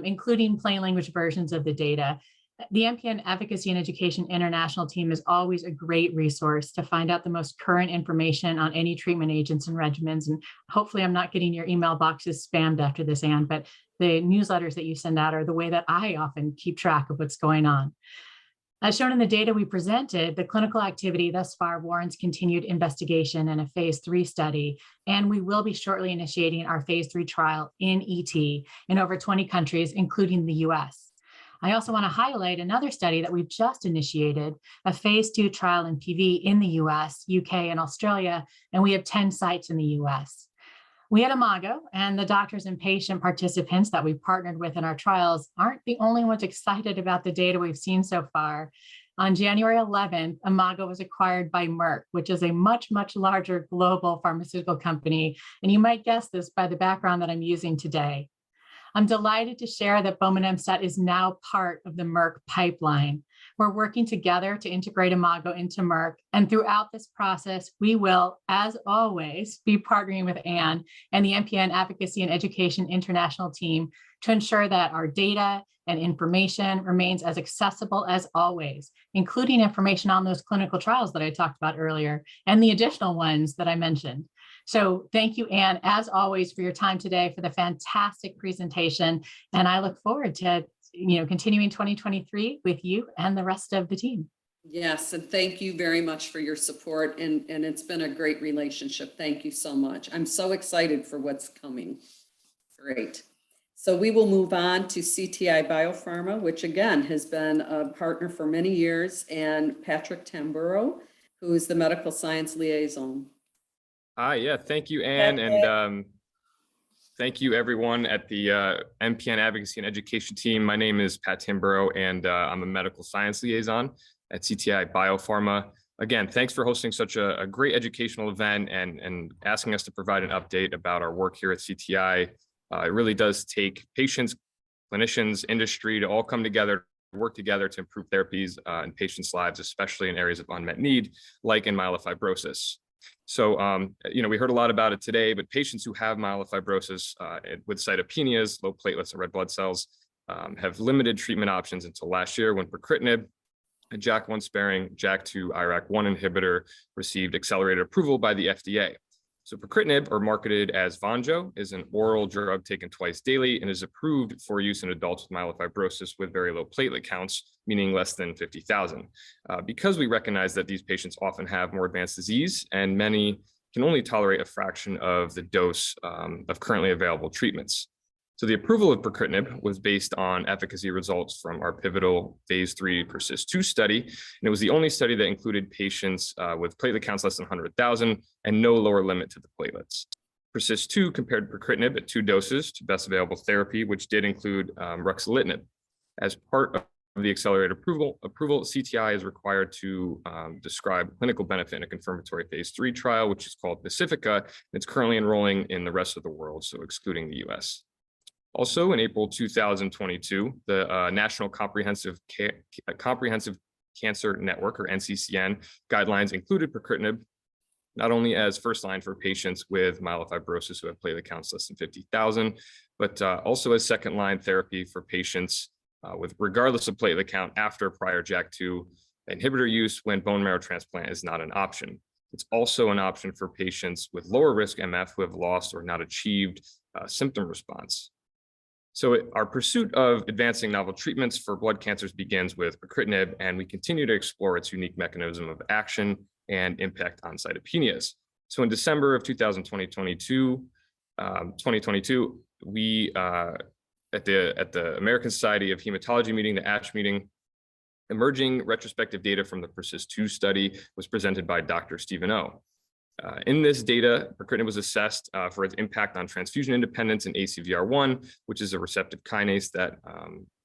including plain language versions of the data. The MPN Advocacy and Education International team is always a great resource to find out the most current information on any treatment agents and regimens. And hopefully I'm not getting your email boxes spammed after this, Anne, but the newsletters that you send out are the way that I often keep track of what's going on. As shown in the data we presented, the clinical activity thus far warrants continued investigation in a phase 3 study, and we will be shortly initiating our phase 3 trial in ET in over 20 countries, including the US. I also want to highlight another study that we've just initiated, a phase 2 trial in PV in the US, UK, and Australia, and we have 10 sites in the US. We at Imago and the doctors and patient participants that we've partnered with in our trials aren't the only ones excited about the data we've seen so far. On January 11th, Imago was acquired by Merck, which is a much, much larger global pharmaceutical company. And you might guess this by the background that I'm using today. I'm delighted to share that bomedemstat is now part of the Merck pipeline. We're working together to integrate Imago into Merck, and throughout this process, we will, as always, be partnering with Anne and the MPN Advocacy and Education International team to ensure that our data and information remains as accessible as always, including information on those clinical trials that I talked about earlier and the additional ones that I mentioned. So thank you, Anne, as always, for your time today, for the fantastic presentation. And I look forward to continuing 2023 with you and the rest of the team. Yes, and thank you very much for your support. And it's been a great relationship. Thank you so much. I'm so excited for what's coming. Great. So we will move on to CTI Biopharma, which again has been a partner for many years, and Patrick Tamburo, who is the medical science liaison. Yeah, thank you, Anne, and thank you everyone at the MPN Advocacy and Education team. My name is Pat Tamburo, and I'm a medical science liaison at CTI Biopharma. Again, thanks for hosting such a great educational event and asking us to provide an update about our work here at CTI. It really does take patients, clinicians, industry to all come together, work together to improve therapies in patients' lives, especially in areas of unmet need, like in myelofibrosis. So, we heard a lot about it today, but patients who have myelofibrosis with cytopenias, low platelets, and red blood cells have limited treatment options until last year when pacritinib, a JAK1 sparing JAK2 IRAK1 inhibitor, received accelerated approval by the FDA. So pacritinib, or marketed as Vonjo, is an oral drug taken twice daily and is approved for use in adults with myelofibrosis with very low platelet counts, meaning less than 50,000. Because we recognize that these patients often have more advanced disease and many can only tolerate a fraction of the dose of currently available treatments. So the approval of pacritinib was based on efficacy results from our pivotal phase 3 PERSIST-2 study. And it was the only study that included patients with platelet counts less than 100,000 and no lower limit to the platelets. PERSIST-2 compared pacritinib at 2 doses to best available therapy, which did include ruxolitinib. As part of the accelerated approval, CTI is required to describe clinical benefit in a confirmatory phase 3 trial, which is called Pacifica. It's currently enrolling in the rest of the world, so excluding the US. Also, in April 2022, the National Comprehensive Cancer Network, or NCCN, guidelines included pacritinib not only as first line for patients with myelofibrosis who have platelet counts less than 50,000, but also as second line therapy for patients with regardless of platelet count after prior JAK2 inhibitor use when bone marrow transplant is not an option. It's also an option for patients with lower risk MF who have lost or not achieved symptom response. So our pursuit of advancing novel treatments for blood cancers begins with pacritinib, and we continue to explore its unique mechanism of action and impact on cytopenias. So in December of 2022, we at the American Society of Hematology meeting, the ASH meeting, emerging retrospective data from the PERSIST-2 study was presented by Dr. Stephen O. In this data, pacritinib was assessed for its impact on transfusion independence in ACVR1, which is a receptive kinase that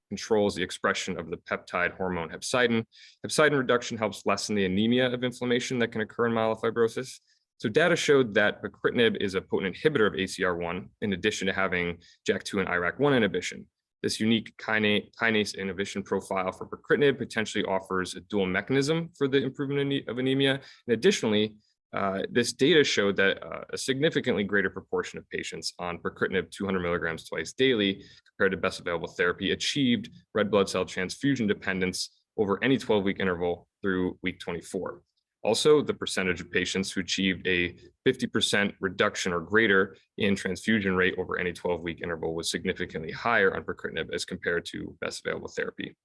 controls the expression of the peptide hormone hepcidin. Hepcidin reduction helps lessen the anemia of inflammation that can occur in myelofibrosis. So data showed that pacritinib is a potent inhibitor of ACR1 in addition to having JAK2 and IRAK1 inhibition. This unique kinase inhibition profile for pacritinib potentially offers a dual mechanism for the improvement of anemia. And additionally, this data showed that a significantly greater proportion of patients on pacritinib 200 milligrams twice daily compared to best available therapy achieved red blood cell transfusion dependence over any 12-week interval through week 24. Also, the percentage of patients who achieved a 50% reduction or greater in transfusion rate over any 12-week interval was significantly higher on pacritinib as compared to best available therapy.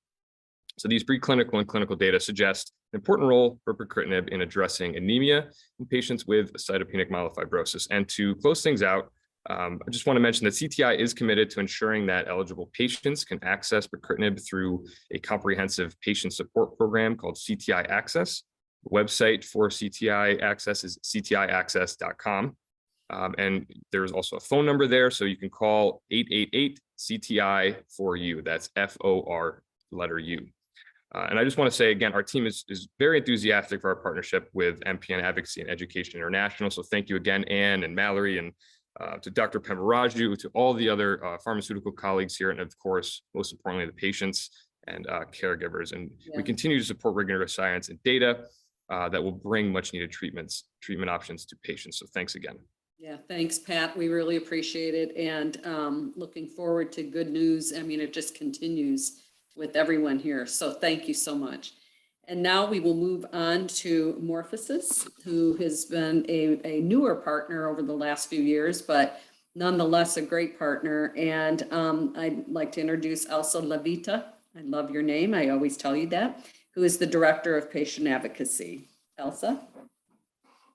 So these preclinical and clinical data suggest an important role for pacritinib in addressing anemia in patients with cytopenic myelofibrosis. And to close things out, I just want to mention that CTI is committed to ensuring that eligible patients can access pacritinib through a comprehensive patient support program called CTI Access. The website for CTI Access is ctiaccess.com. And there's also a phone number there, so you can call 888-CTI-4U. That's FOR letter U. And I just want to say again, our team is very enthusiastic for our partnership with MPN Advocacy and Education International. So thank you again, Anne and Mallory, and to Dr. Pemmaraju, to all the other pharmaceutical colleagues here, and of course, most importantly, the patients and caregivers. And we continue to support rigorous science and data that will bring much needed treatment options to patients. So thanks again. Yeah, thanks, Pat. We really appreciate it. And looking forward to good news. I mean, it just continues with everyone here. So thank you so much. And now we will move on to MorphoSys, who has been a newer partner over the last few years, but nonetheless a great partner. And I'd like to introduce Elsa Levita. I love your name. I always tell you that, who is the Director of Patient Advocacy. Elsa?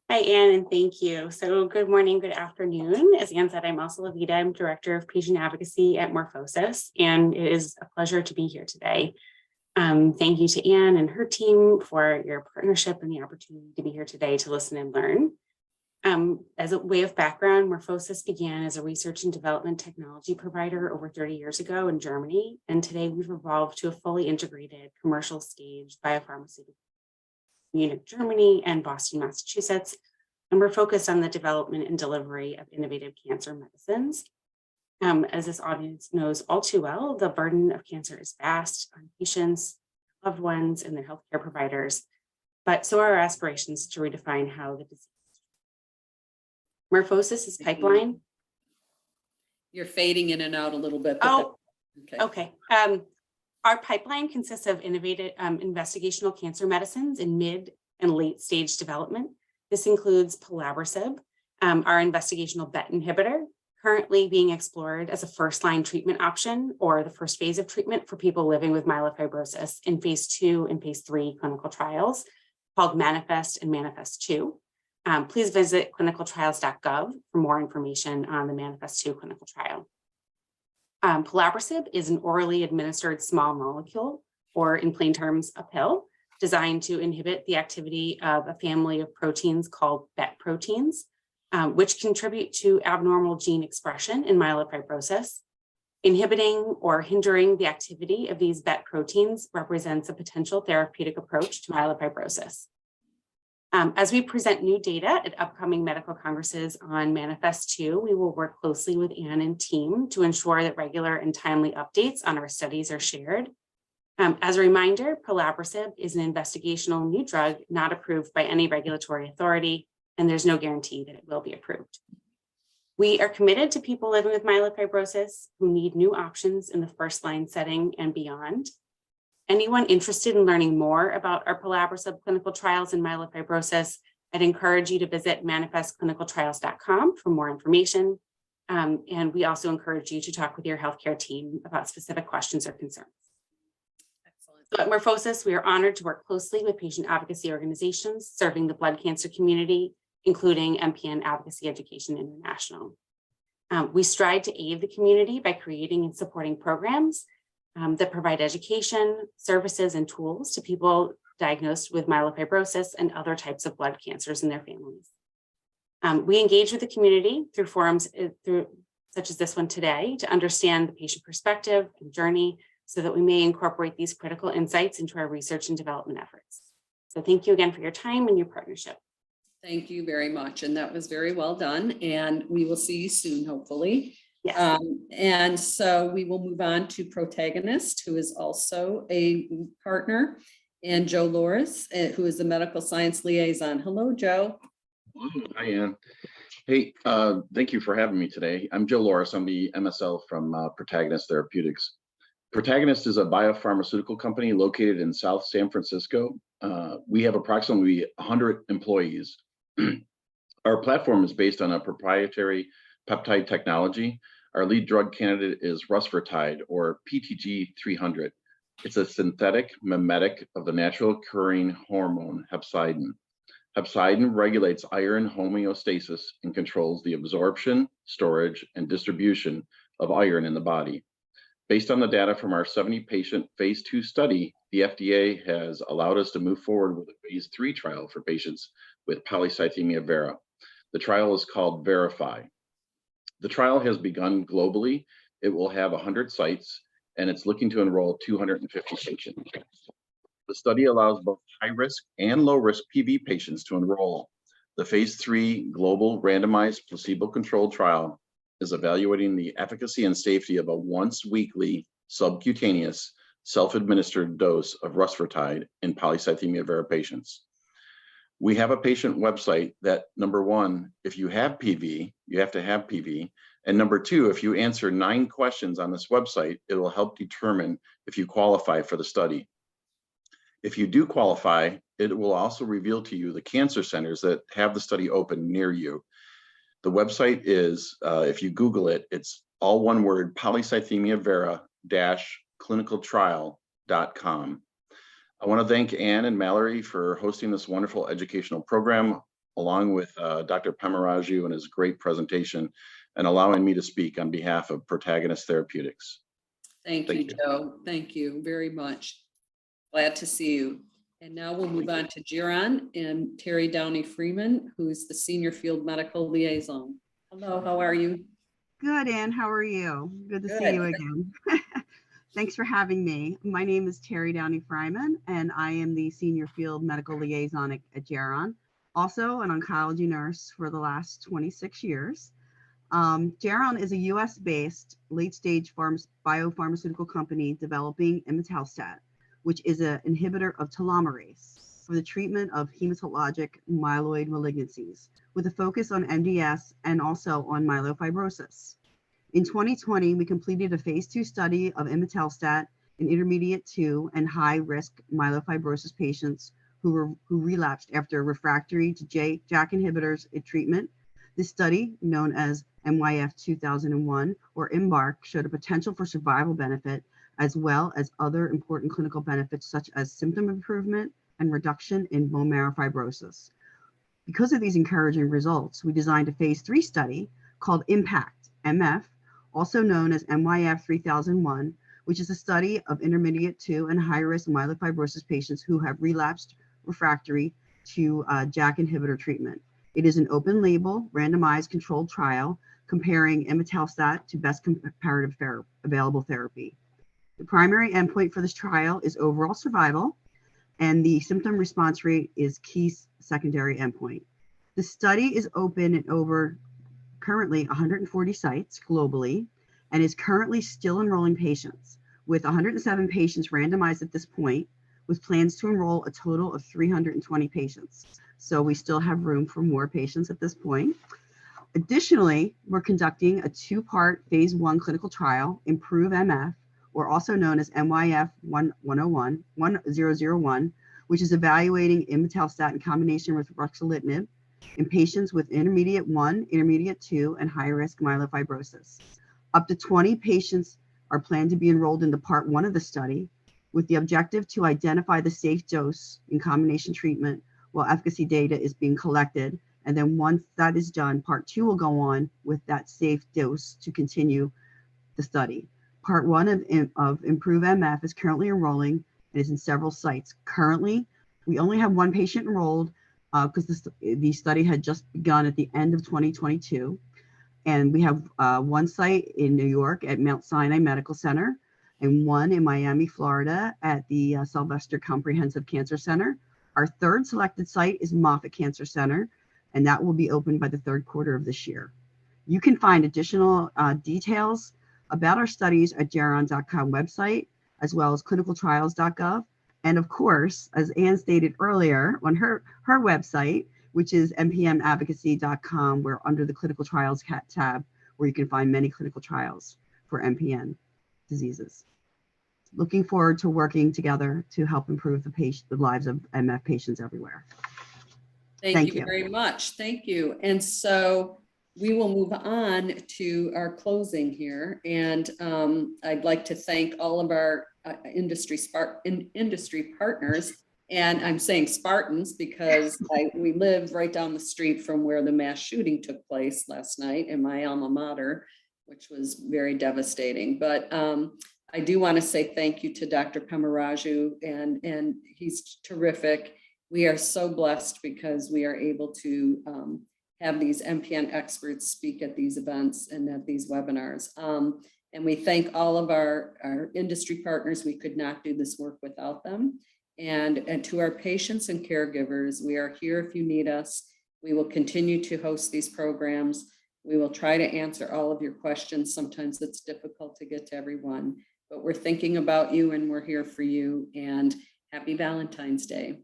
Hi, Anne, and thank you. So good morning, good afternoon. As Anne said, I'm Elsa Levita. I'm Director of Patient Advocacy at MorphoSys, and it is a pleasure to be here today. Thank you to Anne and her team for your partnership and the opportunity to be here today to listen and learn. As a way of background, MorphoSys began as a research and development technology provider over 30 years ago in Germany, and today we've evolved to a fully integrated commercial stage biopharmaceutical Munich, Germany, and Boston, Massachusetts, and we're focused on the development and delivery of innovative cancer medicines. As this audience knows all too well, the burden of cancer is vast on patients, loved ones, and their healthcare providers, but so are our aspirations to redefine how the disease. MorphoSys' pipeline. You're fading in and out a little bit. Oh, okay. Our pipeline consists of innovative investigational cancer medicines in mid and late stage development. This includes pelabresib, our investigational BET inhibitor, currently being explored as a first-line treatment option or the first phase of treatment for people living with myelofibrosis in phase 2 and phase 3 clinical trials called Manifest and Manifest-2. Please visit clinicaltrials.gov for more information on the Manifest-2 clinical trial. Pelabresib is an orally administered small molecule, or in plain terms, a pill, designed to inhibit the activity of a family of proteins called BET proteins, which contribute to abnormal gene expression in myelofibrosis. Inhibiting or hindering the activity of these BET proteins represents a potential therapeutic approach to myelofibrosis. As we present new data at upcoming medical congresses on Manifest-2, we will work closely with Anne and team to ensure that regular and timely updates on our studies are shared. As a reminder, pelabresib is an investigational new drug not approved by any regulatory authority. and there's no guarantee that it will be approved. We are committed to people living with myelofibrosis who need new options in the first-line setting and beyond. Anyone interested in learning more about our pelabresib clinical trials in myelofibrosis, I'd encourage you to visit manifestclinicaltrials.com for more information. And we also encourage you to talk with your healthcare team about specific questions or concerns. Excellent. So at MorphoSys, we are honored to work closely with patient advocacy organizations serving the blood cancer community, including MPN Advocacy Education International. We strive to aid the community by creating and supporting programs that provide education, services, and tools to people diagnosed with myelofibrosis and other types of blood cancers and their families. We engage with the community through forums such as this one today to understand the patient perspective and journey so that we may incorporate these critical insights into our research and development efforts. So thank you again for your time and your partnership. Thank you very much. And that was very well done. And we will see you soon, hopefully. Yes. And so we will move on to Protagonist, who is also a partner, and Joe Loris, who is the medical science liaison. Hello, Joe. Hi, Ann. Hey, thank you for having me today. I'm Joe Loris. I'm the MSL from Protagonist Therapeutics. Protagonist is a biopharmaceutical company located in South San Francisco. We have approximately 100 employees. Our platform is based on a proprietary peptide technology. Our lead drug candidate is rusfertide, or PTG 300. It's a synthetic mimetic of the natural occurring hormone hepcidin. Hepcidin regulates iron homeostasis and controls the absorption, storage, and distribution of iron in the body. Based on the data from our 70-patient phase 2 study, the FDA has allowed us to move forward with a phase 3 trial for patients with polycythemia vera. The trial is called Verify. The trial has begun globally. It will have 100 sites, and it's looking to enroll 250 patients. The study allows both high-risk and low-risk PV patients to enroll. The phase 3 global randomized placebo-controlled trial is evaluating the efficacy and safety of a once-weekly subcutaneous self-administered dose of rusfertide in polycythemia vera patients. We have a patient website that, number one, if you have PV, you have to have PV. And number two, if you answer 9 questions on this website, it will help determine if you qualify for the study. If you do qualify, it will also reveal to you the cancer centers that have the study open near you. The website is, if you Google it, it's all one word, polycythemia vera-clinicaltrial.com. I want to thank Ann and Mallory for hosting this wonderful educational program, along with Dr. Pemmaraju and his great presentation, and allowing me to speak on behalf of Protagonist Therapeutics. Thank you, Joe. Thank you very much. Glad to see you. And now we'll move on to Jiran and Terry Downey Freeman, who's the Senior Field Medical Liaison. Hello, how are you? Good, Ann. How are you? Good to see you again. Thanks for having me. My name is Terry Downey Freeman, and I am the Senior Field Medical Liaison at Jiran. Also an oncology nurse for the last 26 years. Jiran is a US-based late-stage biopharmaceutical company developing imetelstat, which is an inhibitor of telomerase for the treatment of hematologic myeloid malignancies, with a focus on MDS and also on myelofibrosis. In 2020, we completed a phase 2 study of imetelstat in intermediate 2 and high-risk myelofibrosis patients who relapsed after refractory to JAK inhibitors in treatment. This study, known as MYF 2001 or IMBARC, showed a potential for survival benefit as well as other important clinical benefits such as symptom improvement and reduction in bone marrow fibrosis. Because of these encouraging results, we designed a phase 3 study called IMPACT, MF, also known as MYF 3001, which is a study of intermediate 2 and high-risk myelofibrosis patients who have relapsed refractory to JAK inhibitor treatment. It is an open-label, randomized controlled trial comparing imetelstat to best comparative available therapy. The primary endpoint for this trial is overall survival, and the symptom response rate is key secondary endpoint. The study is open in over currently 140 sites globally and is currently still enrolling patients, with 107 patients randomized at this point, with plans to enroll a total of 320 patients. So we still have room for more patients at this point. Additionally, we're conducting a 2-part phase 1 clinical trial, Improve MF, or also known as MYF 1001, which is evaluating imetelstat in combination with ruxolitinib in patients with intermediate 1, intermediate 2, and high-risk myelofibrosis. Up to 20 patients are planned to be enrolled into part 1 of the study, with the objective to identify the safe dose in combination treatment while efficacy data is being collected. And then once that is done, part 2 will go on with that safe dose to continue the study. Part 1 of Improve MF is currently enrolling and is in several sites. Currently, we only have 1 patient enrolled because the study had just begun at the end of 2022. And we have 1 site in New York at Mount Sinai Medical Center and 1 in Miami, Florida at the Sylvester Comprehensive Cancer Center. Our 3rd selected site is Moffitt Cancer Center, and that will be open by the 3rd quarter of this year. You can find additional details about our studies at Geron.com website, as well as clinicaltrials.gov. And of course, as Anne stated earlier, on her website, which is MPNadvocacy.com, where under the clinical trials tab, where you can find many clinical trials for MPN diseases. Looking forward to working together to help improve the lives of MF patients everywhere. Thank you very much. Thank you. And so we will move on to our closing here. And I'd like to thank all of our industry partners. And I'm saying Spartans because we live right down the street from where the mass shooting took place last night in my alma mater, which was very devastating. But I do want to say thank you to Dr. Pemmaraju, and he's terrific. We are so blessed because we are able to have these MPN experts speak at these events and at these webinars. And we thank all of our industry partners. We could not do this work without them. And to our patients and caregivers, we are here if you need us. We will continue to host these programs. We will try to answer all of your questions. Sometimes it's difficult to get to everyone, but we're thinking about you and we're here for you. And happy Valentine's Day.